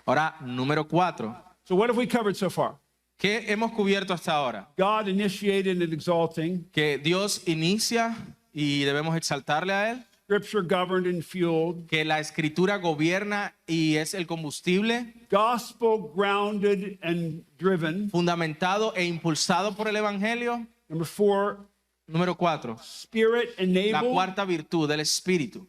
Ahora, número 4. So what have we covered so far? ¿Qué hemos cubierto hasta ahora? God initiated and exalting, Que Dios inicia y debemos exaltarle a Él. Scripture governed and fueled, Que la escritura gobierna y es el combustible, gospel grounded and driven. fundamentado e impulsado por el Evangelio. Number 4, Número 4. spirit La enabled cuarta virtud del Espíritu.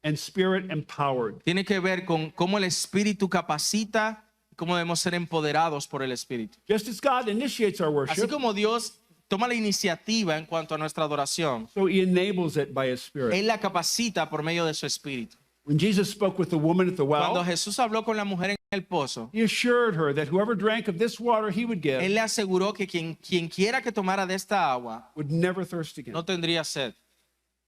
and spirit empowered. Tiene que ver con cómo el Espíritu capacita, cómo debemos ser empoderados por el Espíritu. Just as God initiates our Así worship, como Dios toma la iniciativa en cuanto a nuestra adoración, so he enables it by his spirit. Él la capacita por medio de su Espíritu. When Jesus spoke with the woman at the Cuando well, Jesús habló con la mujer en el pozo, he assured her that whoever drank of this water he would give Él le aseguró que quien quiera que tomara de esta agua would never thirst again. no tendría sed.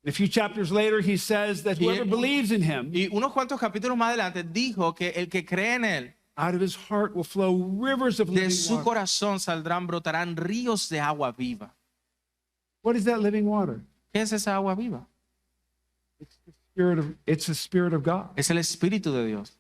A few chapters later, he says that whoever believes in him, Y unos cuantos capítulos más adelante dijo que el que cree en Él, out of his heart will flow rivers of de living su water. corazón brotarán ríos de agua viva. What is that living water? ¿Qué es esa agua viva? It's the Spirit of God. Es el Espíritu de Dios.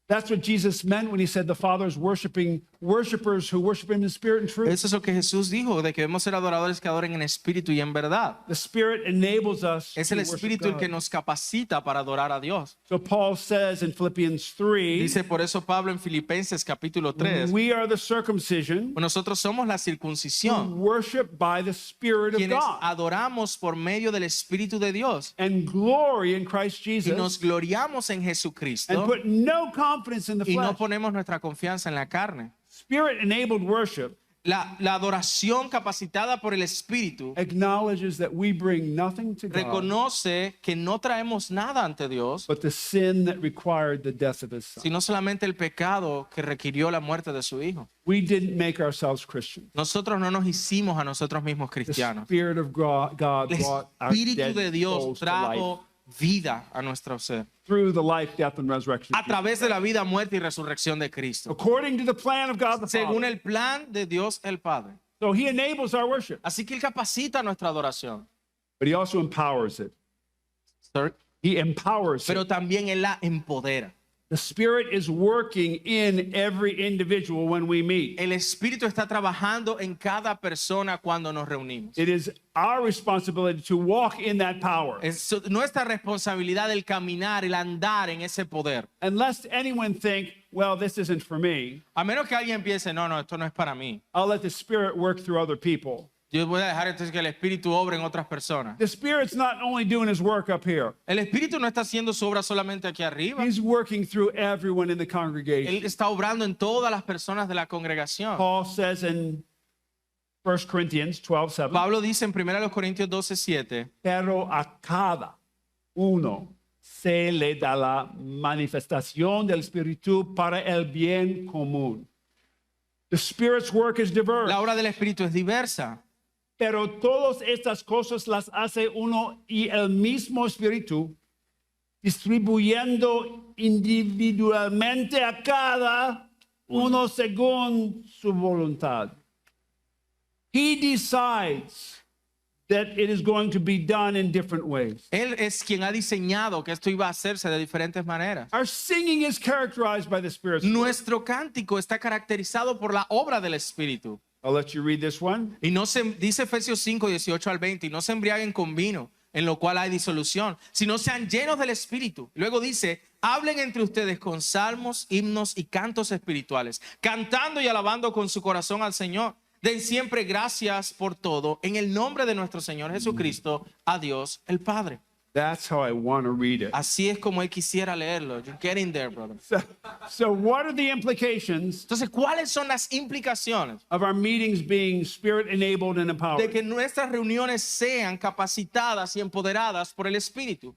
That's what Jesus meant when he said the Father's worshiping worshipers who worship him in spirit and truth. Eso es lo que Jesús dijo, de que debemos ser adoradores que adoren en espíritu y en verdad. The Spirit enables us Es to el worship Espíritu el God. que nos capacita para adorar a Dios. So Paul says in Philippians 3, Dice por eso Pablo en Filipenses capítulo 3, we are the circumcision nosotros somos la who circuncisión, worship by the Spirit of quienes God adoramos por medio del Espíritu de Dios and glory in Christ y nos Jesus gloriamos en and Jesucristo put no confidence in the y no flesh. ponemos nuestra confianza en la carne. Spirit-enabled worship La adoración capacitada por el Espíritu acknowledges that we bring nothing to God reconoce que no traemos nada ante Dios, but the sin that required the death of his son. sino solamente el pecado que requirió la muerte de su Hijo. We didn't make ourselves Christians. Nosotros no nos hicimos a nosotros mismos The cristianos. Spirit of God El brought our Espíritu dead de Dios souls to life trajo vida a nuestro ser through the life, death, and resurrection of a Jesus. través de la vida, muerte y resurrección de Cristo, According to the plan of God the según Father. el plan de Dios el Padre. So he enables our worship, Así que Él capacita nuestra adoración, but he also empowers it. He empowers pero it. también Él la empodera. The Spirit is working in every individual when we meet. El Espíritu está trabajando en cada persona cuando nos reunimos. It is our responsibility to walk in that power. Es nuestra responsabilidad el caminar, el andar en ese poder. And lest anyone think, well, this isn't for me, A menos que alguien piense, no, esto no es para mí. I'll let the Spirit work through other people. Yo voy a dejar entonces que el Espíritu obre en otras personas. The Spirit's not only doing his work up here, El Espíritu no está haciendo su obra solamente aquí arriba. he's working through everyone in the Él congregation. está obrando en todas las personas de la congregación. Paul says in 1 Corinthians 12:7, Pablo dice en 1 Corintios 12:7, pero a cada uno se le da la manifestación del Espíritu para el bien común. The Spirit's work is diverse, la obra del Espíritu es diversa, pero todas estas cosas las hace uno y el mismo Espíritu, distribuyendo individualmente a cada uno según su voluntad. He decides that it is going to be done in different ways. Él es quien ha diseñado que esto iba a hacerse de diferentes maneras. Our singing is characterized by the Spirit's work. Nuestro cántico está caracterizado por la obra del Espíritu. I'll let you read this one. Y no se, dice Efesios 5, 18 al 20, y no se embriaguen con vino, en lo cual hay disolución, sino sean llenos del Espíritu. Luego dice, hablen entre ustedes con salmos, himnos y cantos espirituales, cantando y alabando con su corazón al Señor. Den siempre gracias por todo, en el nombre de nuestro Señor Jesucristo, a Dios el Padre. That's how I want to read it. Así es como él quisiera leerlo. You're getting there, brother. So what are the implications Entonces, ¿cuáles son las implicaciones of our meetings being spirit enabled and de empowered? que nuestras reuniones sean capacitadas y empoderadas por el Espíritu?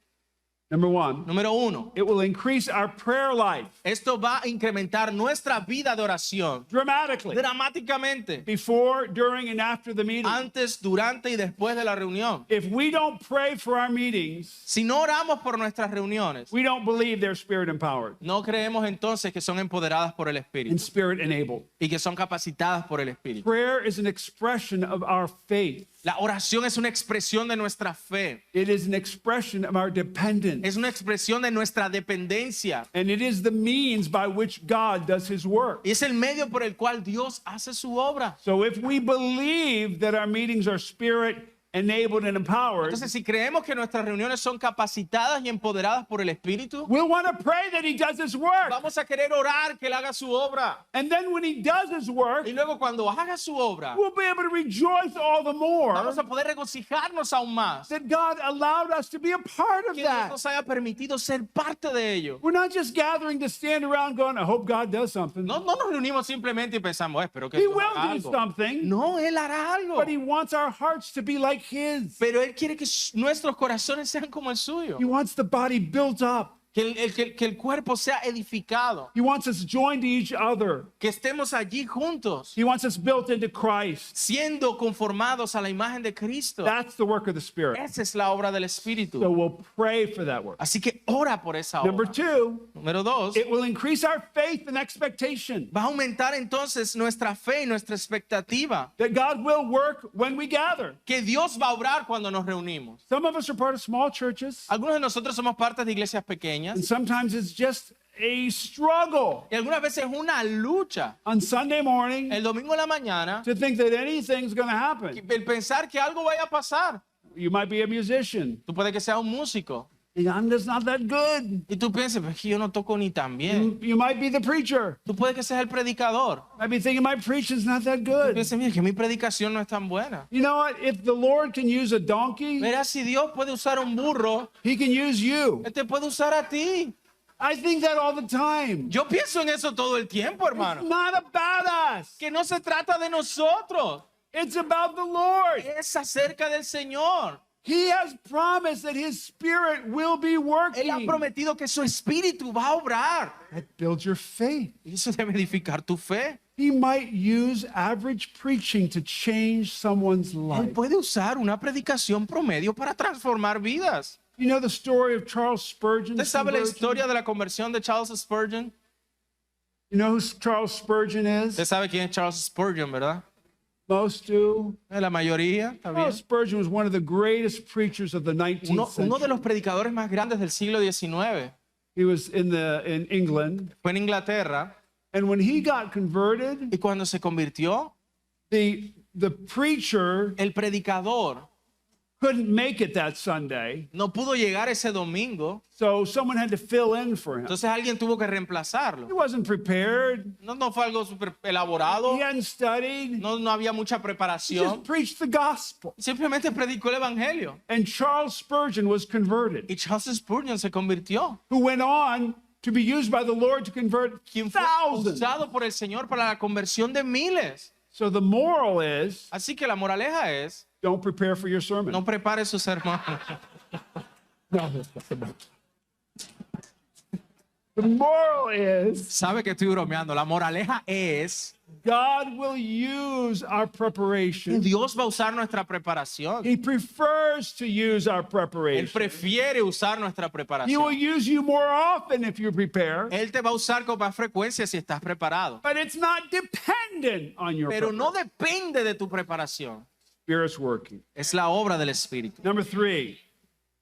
Number one, Número uno, it will increase our prayer life esto va a incrementar nuestra vida de oración dramatically dramáticamente, before, during, and after the meeting. antes, durante y después de la reunión. If we don't pray for our meetings, Si no oramos por nuestras reuniones, we don't believe they're spirit empowered no creemos entonces que son empoderadas por el and Espíritu spirit enabled. y que son capacitadas por el Espíritu. Prayer is an expression of our faith. La oración es una expresión de nuestra fe, It is an expression of our dependence. es una expresión de nuestra dependencia And it is the means by which God does his work. y es el medio por el cual Dios hace su obra. So if we believe that our meetings are spirit enabled and empowered, Entonces, si creemos que nuestras reuniones son capacitadas y empoderadas por el Espíritu, we'll want to pray that he does his work. vamos a querer orar que él haga su obra. And then when he does his work, Y luego cuando haga su obra, we'll be able to rejoice all the more vamos a poder regocijarnos aún más that God allowed us to be a part of que Dios that. nos haya permitido ser parte de ello. We're not just gathering to stand around going, I hope God does something. No nos reunimos simplemente y pensamos, espero que He Dios haga will do algo. something, No, Él hará algo. but he wants our hearts to be like his. Pero Él quiere que nuestros corazones sean como el suyo. He wants the body built up. Que el cuerpo sea edificado. He wants us joined to each other. Que estemos allí juntos, He wants us built into Christ. siendo conformados a la imagen de Cristo. That's the work of the Spirit. Esa es la obra del Espíritu. So we'll pray for that work. Así que ora por esa Number obra. two, Número dos, it will increase our faith and expectation va a aumentar entonces nuestra fe y nuestra expectativa. that God will work when we gather. Que Dios va a obrar cuando nos reunimos. Some of us are part of small churches, Algunos de nosotros somos parte de iglesias pequeñas and sometimes it's just a struggle y algunas veces es una lucha. on Sunday morning El domingo en la mañana, to think that anything's going to happen. el pensar que algo vaya a pasar. You might be a musician. Tú puedes que seas un músico I'm just not that good. y tú piensas, pues es que yo no toco ni tan bien. You might be the preacher. Tú puedes que seas el predicador. Might be thinking my preaching's not that Tú good. piensas, mira, que mi predicación no es tan buena. You know what? If the Lord can use a donkey, Mira, si Dios puede usar un burro, he can use you. Él te puede usar a ti. I think that all the time. Yo pienso en eso todo el tiempo, It's hermano. not about us. Que no se trata de nosotros, It's about the Lord. es acerca del Señor. He has promised that his spirit will be Él ha working. prometido que su espíritu va a obrar. That builds your faith. Y eso debe edificar tu fe. He might use average preaching to change someone's Él life. puede usar una predicación promedio para transformar vidas. You know the story of Charles Spurgeon? ¿Usted sabe la historia de la conversión de Charles Spurgeon? You know who Charles Spurgeon is? Usted sabe quién es Charles Spurgeon, ¿verdad? Most do. La mayoría, ¿está bien? Charles Spurgeon was one of the greatest preachers of the 19th Uno de century. los predicadores más grandes del siglo XIX. He was in England, Fue en Inglaterra and when he got converted, y cuando se convirtió, the preacher el predicador couldn't make it that Sunday, no pudo llegar ese domingo, so someone had to fill in for him. entonces alguien tuvo que reemplazarlo. He wasn't prepared. No fue algo súper elaborado, He hadn't studied. no había mucha He preparación, just preached the gospel. simplemente predicó el evangelio. And Charles Spurgeon was converted, Y Charles Spurgeon se convirtió, who went on to be used by the Lord to convert quien fue thousands. usado por el Señor para la conversión de miles. So the moral is, Así que la moraleja es, don't prepare for your sermon. no prepare su sermón. The moral is, Sabe que estoy bromeando. La moraleja es, God will use our preparation. Dios va a usar nuestra preparación. He prefers to use our Él preparation. prefiere usar nuestra He will preparación. use you more often if you prepare, Él te va a usar con más frecuencia si estás preparado. but it's not dependent on your Pero no preparation. depende de tu preparación. Spirit's working. Es la obra del Espíritu. Number three,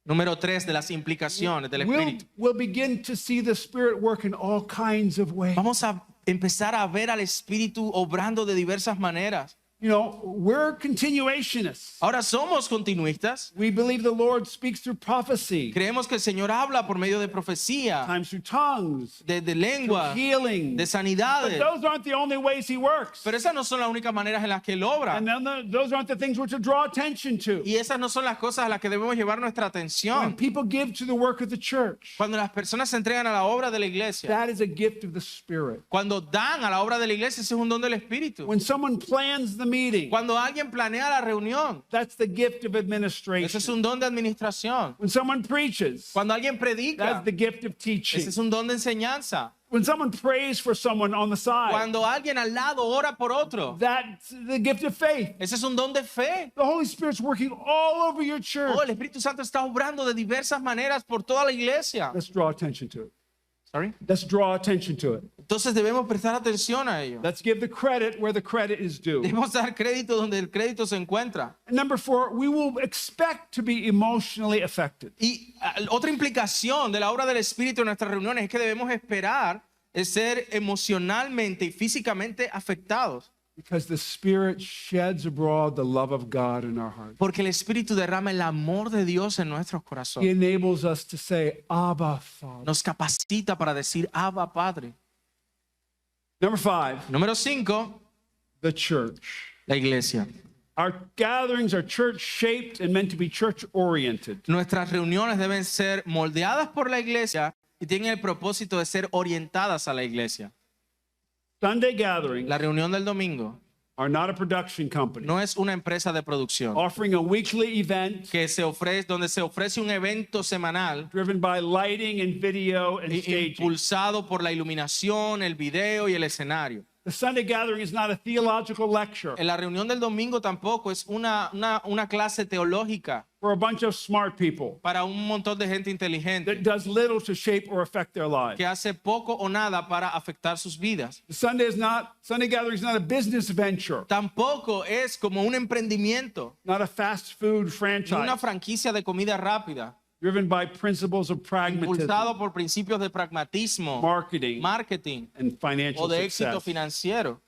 Número 3 de las implicaciones del Espíritu. we'll begin to see the Spirit work in all kinds of ways. Vamos a empezar a ver al Espíritu obrando de diversas maneras. You know, we're continuationists. Ahora somos continuistas. We believe the Lord speaks through prophecy, Creemos que el Señor habla por medio de profecía, times through tongues, de through lengua, healing. de But sanidades. those aren't the only ways he works. Pero esas no son las únicas maneras en las que Él obra. And then those aren't the things we're to draw attention to. Y esas no son las cosas a las que debemos llevar nuestra When atención. people give to the work of the church, Cuando las personas se entregan a la obra de la iglesia, that is a gift of the Spirit. cuando dan a la obra de la iglesia, ese es un don del Espíritu. When someone plans the meeting, Cuando alguien planea la reunión, that's the gift of ese es administration. un don de administración. When someone preaches, Cuando alguien predica, that's the gift of teaching. ese es un don de enseñanza. When someone prays for someone on the side, Cuando alguien al lado ora por otro, that's the gift of faith. ese es un don de fe. The Holy Spirit's working all over your church. Oh, el Espíritu Santo está obrando de diversas maneras por toda la iglesia. Let's draw attention to it. Sorry. Let's draw attention to it. Entonces debemos prestar atención a ello. Let's give the credit where the credit is due. Debemos dar crédito donde el crédito se encuentra. And number 4, we will expect to be emotionally affected. Y otra implicación de la obra del Espíritu en nuestras reuniones es que debemos esperar es ser emocionalmente y físicamente afectados. Because the Spirit sheds abroad the love of God in our hearts. Porque el Espíritu derrama el amor de Dios en nuestros He corazones. enables us to say, Abba, Father. Nos capacita para decir Abba, Padre. Number 5, Número 5, the church. la iglesia. Our gatherings are church shaped and meant to be church oriented. Nuestras reuniones deben ser moldeadas por la iglesia y tienen el propósito de ser orientadas a la iglesia. Sunday gatherings La reunión del domingo are not a production company no es una empresa de producción offering a weekly event que donde se ofrece un evento semanal driven by lighting and video and staging. impulsado por la iluminación, el video y el escenario. The Sunday gathering is not a theological lecture En la reunión del domingo tampoco es una clase teológica for a bunch of smart people para un montón de gente inteligente that does little to shape or affect their lives. que hace poco o nada para afectar sus vidas. The Sunday gathering is not a business venture, Tampoco es como un emprendimiento, not a fast food ni una franchise franquicia de comida rápida, driven by principles of pragmatism, impulsado por principios de pragmatismo, marketing and financial o de éxito success. financiero.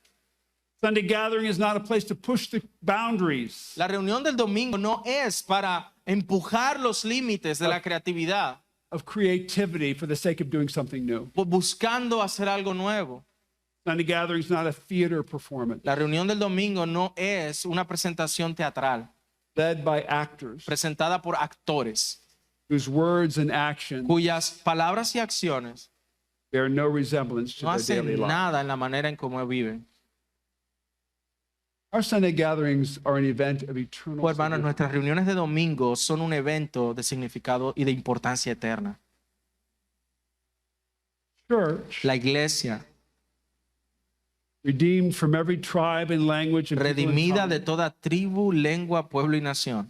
Sunday gathering is not a place to push the boundaries La reunión del domingo no es para empujar los límites de la creatividad, of creativity for the sake of doing something new. buscando hacer algo nuevo. Sunday gathering is not a theater performance La reunión del domingo no es una presentación teatral led by actors presentada por actores whose words and actions cuyas palabras y acciones bear no resemblance to no their daily hacen life. nada en la manera en cómo viven. Our Sunday gatherings are an event of eternal Oh, hermanos, significance. nuestras reuniones de domingo son un evento de significado y de importancia eterna. Church, La iglesia, redeemed from every tribe and language and people and redimida tongue, de toda tribu, lengua, pueblo y nación,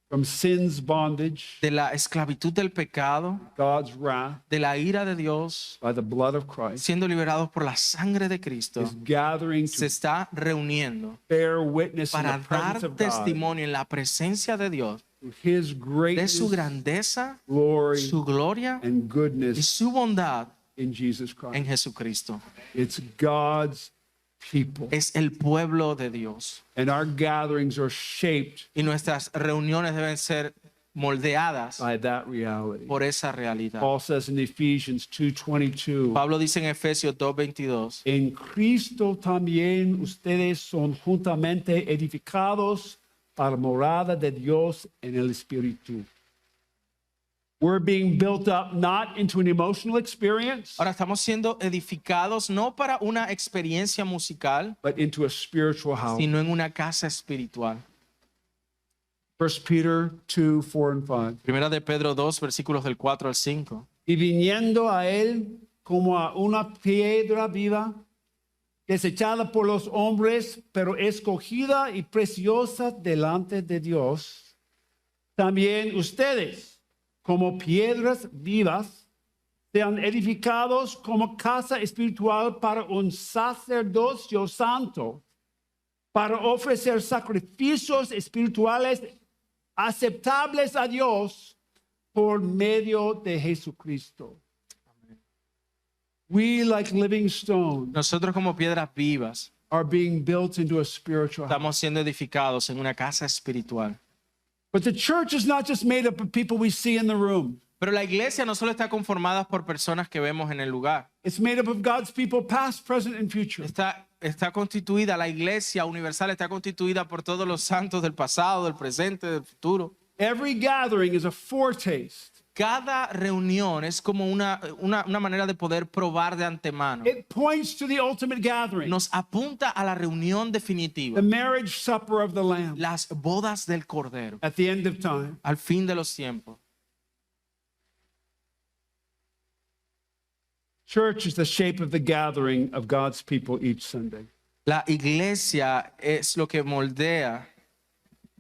from sin's bondage, de la esclavitud del pecado, God's wrath, de la ira de Dios, by the blood of Christ, siendo liberados por la sangre de Cristo, is gathering se to está reuniendo bear witness in para the presence dar of God testimonio en la presencia de Dios to His de greatness, su grandeza, glory, su gloria and y goodness su bondad in Jesus Christ. en Jesucristo. It's God's people. Es el pueblo de Dios. And our gatherings are shaped Y nuestras reuniones deben ser moldeadas by that reality. por esa realidad. Paul says in Ephesians 2:22, Pablo dice en Efesios 2:22, en Cristo también ustedes son juntamente edificados para morada de Dios en el Espíritu. We're being built up not into an emotional experience, ahora estamos siendo edificados no para una experiencia musical, but into a spiritual house. sino en una casa espiritual. 1 Peter 2:4 and 5. Primera de Pedro 2, versículos del 4 al 5. Y viniendo a él como a una piedra viva, desechada por los hombres, pero escogida y preciosa delante de Dios, también ustedes, como piedras vivas, sean edificados como casa espiritual para un sacerdocio santo, para ofrecer sacrificios espirituales aceptables a Dios por medio de Jesucristo. We, like living stones, Nosotros como piedras vivas, are being built into a spiritual house. Estamos siendo edificados en una casa espiritual. But the church is not just made up of people we see in the room. Pero la iglesia no solo está conformada por personas que vemos en el lugar. It's made up of God's people, past, present, and future. Está constituida, la iglesia universal está constituida por todos los santos del pasado, del presente, del futuro. Every gathering is a foretaste. Cada reunión es como una manera de poder probar de antemano. It points to the ultimate gathering, Nos apunta a la reunión definitiva, the marriage supper of the Lamb las bodas del Cordero, at the end of time. al fin de los tiempos. Church is the shape of the gathering of God's people each Sunday. La iglesia es lo que moldea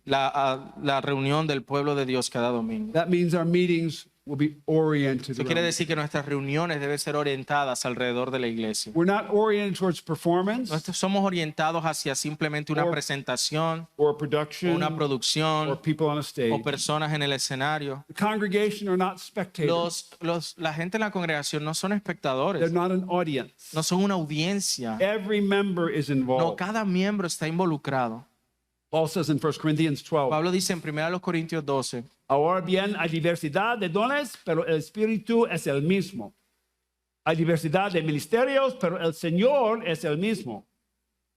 la reunión del pueblo de Dios cada domingo. That means our meetings will be oriented Eso quiere around. decir que nuestras reuniones deben ser orientadas alrededor de la iglesia. We're not oriented towards performance No somos orientados hacia simplemente una Or- presentación, or production una or producción people on a stage. o personas en el escenario. The congregation are not spectators. La gente en la congregación no son They're espectadores, not an audience. no son una audiencia. Every member is No, involved. cada miembro está involucrado. Paul says in 1 Corinthians 12, Pablo dice en 1 Corintios 12, ahora bien, hay diversidad de dones, pero el Espíritu es el mismo. Hay diversidad de ministerios, pero el Señor es el mismo.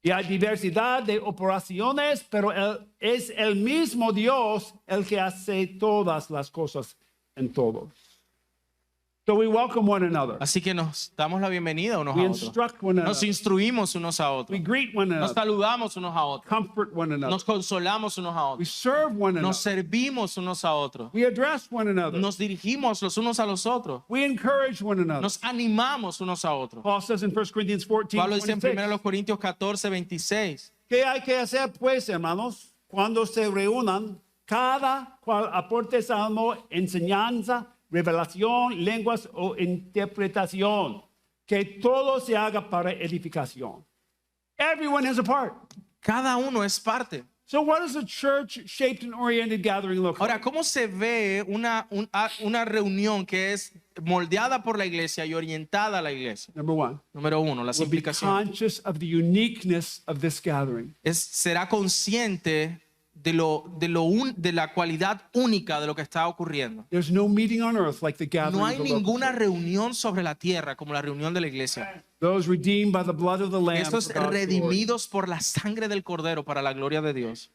Y hay diversidad de operaciones, pero es el mismo Dios el que hace todas las cosas en todos. So we welcome one another. así que nos damos la bienvenida unos We a otros. instruct one Nos another. instruimos unos a We otros. greet one Nos another. saludamos unos a otros. Comfort one another. Nos consolamos unos a We otros. serve one Nos another. servimos unos a otros. We address one another. Nos dirigimos los unos a los otros. We encourage one another. Nos animamos unos a otros. Paul says in 1 Corinthians 14, Pablo dice en 26, 1 Corintios 14, 26. ¿qué hay que hacer pues, hermanos? Cuando se reúnan, cada cual aporte salmo, enseñanza, revelación, lenguas o interpretación. Que todo se haga para edificación. Everyone has a part. Cada uno es parte. So what does a church-shaped and oriented gathering look like? Ahora, ¿cómo se ve una reunión que es moldeada por la iglesia y orientada a la iglesia? Number one, Número uno, las we'll be implicaciones. conscious of the uniqueness of this gathering. Será consciente de la cualidad única de lo que está ocurriendo. There's no meeting on earth like the gathering No of hay the local ninguna church. reunión sobre la tierra como la reunión de la iglesia. Those redeemed by the blood of the Lamb. Estos for God's glory. redimidos por la sangre del Cordero para la gloria de Dios.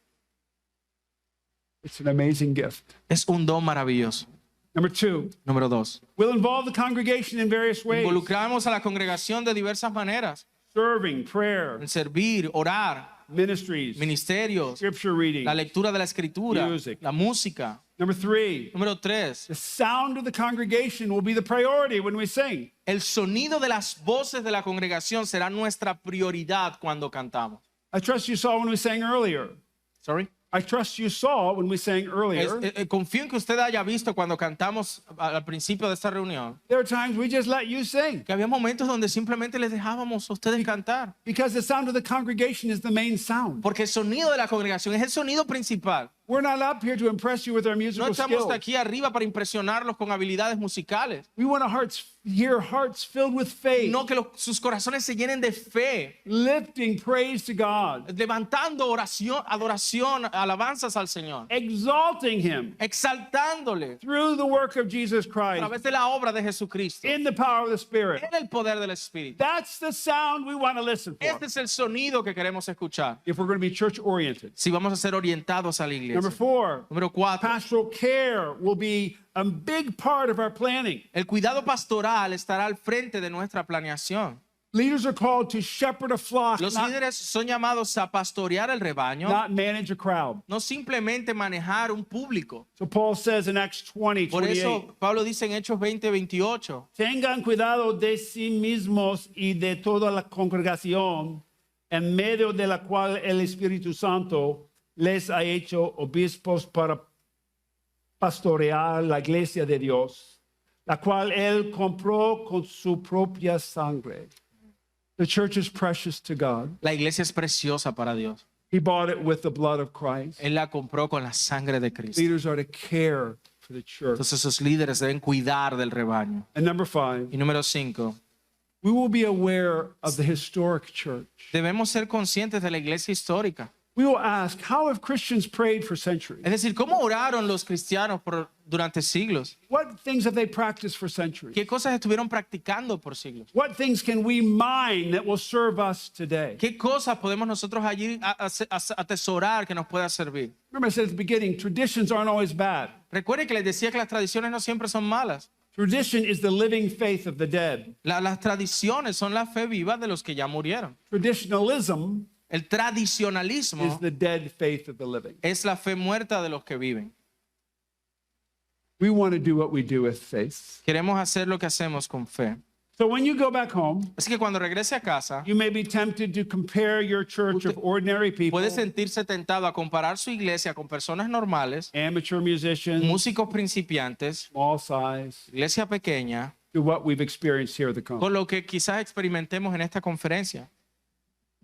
It's an amazing gift. Es un don maravilloso. Number two, Número dos, we'll involve the congregation in various ways. involucramos a la congregación de diversas maneras. Serving, prayer, En servir, orar, ministries, ministerios, scripture reading. la lectura de la escritura, Music. la música. Number three, Número tres, the sound of the congregation will be the priority when we sing. el sonido de las voces de la congregación será nuestra prioridad cuando cantamos. I trust you saw when we sang earlier. Sorry. I trust you saw when we sang earlier. Confío en que usted haya visto cuando cantamos al principio de esta reunión There are times we just let you sing que había momentos donde simplemente les dejábamos a ustedes cantar. because the sound of the congregation is the main sound. Porque el sonido de la congregación es el sonido principal. We're not up here to impress you with our No musical estamos skills. aquí arriba para impresionarlos con habilidades musicales. We want to hear hearts filled with faith, No que sus corazones se llenen de fe, lifting praise to God, levantando oración, adoración, alabanzas al Señor, exalting Him exaltándole through the work of Jesus a Christ través de la obra de Jesucristo, in the power of the Spirit. en el poder del Espíritu. That's the sound we want to listen for Este es el sonido que queremos escuchar if we're going to be church oriented. si vamos a ser orientados a la iglesia. Number four, Número 4. pastoral care will be a big part of our planning. El cuidado pastoral estará al frente de nuestra planeación. Leaders are called to shepherd a flock, Los líderes son llamados a pastorear el rebaño, not manage a crowd. no simplemente manejar un público. So Paul says in Acts 20, Por 28, eso Pablo dice en Hechos 20, 28, tengan cuidado de sí mismos y de toda la congregación en medio de la cual el Espíritu Santo les ha hecho obispos para pastorear la iglesia de Dios, la cual él compró con su propia sangre. The church is precious to God. la iglesia es preciosa para Dios. He bought it with the blood of Christ. Él la compró con la sangre de Cristo. Leaders are to care for the church. Entonces esos líderes deben cuidar del rebaño. And number five, Y número 5, we will be aware of the historic church. Debemos ser conscientes de la iglesia histórica. We will ask, how have Christians prayed for centuries? Es decir, ¿cómo oraron los cristianos durante siglos? What things have they practiced for centuries? ¿Qué cosas estuvieron practicando por siglos? What things can we mine that will serve us today? ¿Qué cosas podemos nosotros allí atesorar que nos pueda servir? Remember I said at the beginning, traditions aren't always bad. Recuerde que les decía que las tradiciones no siempre son malas. Tradition is the living faith of the dead. Las tradiciones son la fe viva de los que ya murieron. Traditionalism El tradicionalismo is the dead faith of the living. es la fe muerta de los que viven. We want to do what we do with faith. Queremos hacer lo que hacemos con fe. So when you go back home, Así que cuando regrese a casa, you may be tempted to compare your church of ordinary people, puede sentirse tentado a comparar su iglesia con personas normales, amateur musicians, músicos principiantes, small size, iglesia pequeña, to what we've experienced here at the conference. con lo que quizás experimentemos en esta conferencia.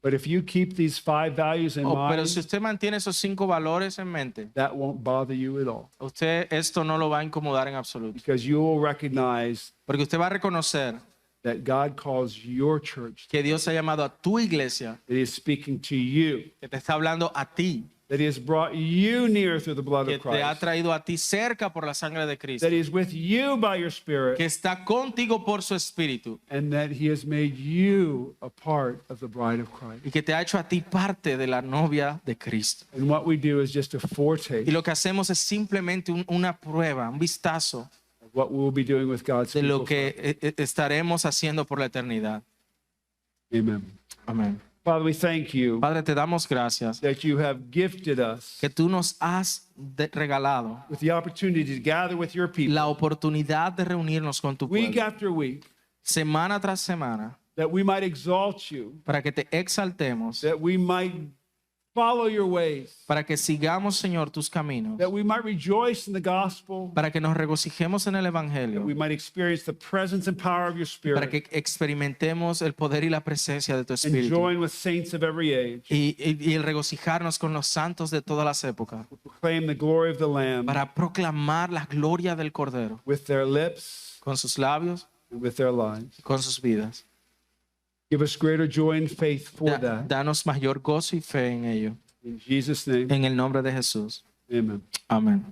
But if you keep these 5 values in Pero si mind, usted mantiene esos 5 valores en mente, that won't bother you at all. usted esto no lo va a incomodar en absoluto. Because you will recognize Porque usted va a reconocer that God calls your church, que Dios ha llamado a tu iglesia, that He is speaking to you, que te está hablando a ti, that He has brought you near through the blood que of te ha Christ, traído a ti cerca por la sangre de Cristo, that He is with you by your Spirit, que está contigo por su espíritu and that He has made you a part of the bride of Christ. y que te ha hecho a ti parte de la novia de Cristo. And what we do is just a Y foretaste lo que hacemos es simplemente una prueba, un vistazo of what we will be doing with God's de lo people. que estaremos haciendo por la eternidad. Amen. Amén. Father, we thank you Padre, te damos gracias that you have gifted us que tú nos has regalado with the opportunity to gather with your people la oportunidad de reunirnos con tu week pueblo after week, semana tras semana that we might exalt you, para que te exaltemos, that we might follow your ways, para que sigamos, Señor, tus caminos, that we might rejoice in the gospel, para que nos regocijemos en el that Evangelio, we might experience the presence and power of your para Spirit, que experimentemos el poder y la presencia de tu and Espíritu join with saints of every age, y el regocijarnos con los santos de todas las épocas, proclaim the glory of the Lamb para proclamar la gloria del Cordero with their lips con sus labios and with their lives. y con sus vidas. Give us greater joy and faith for that. Danos mayor gozo y fe en ello. In Jesus' name, En el nombre de Jesús. amen. Amén.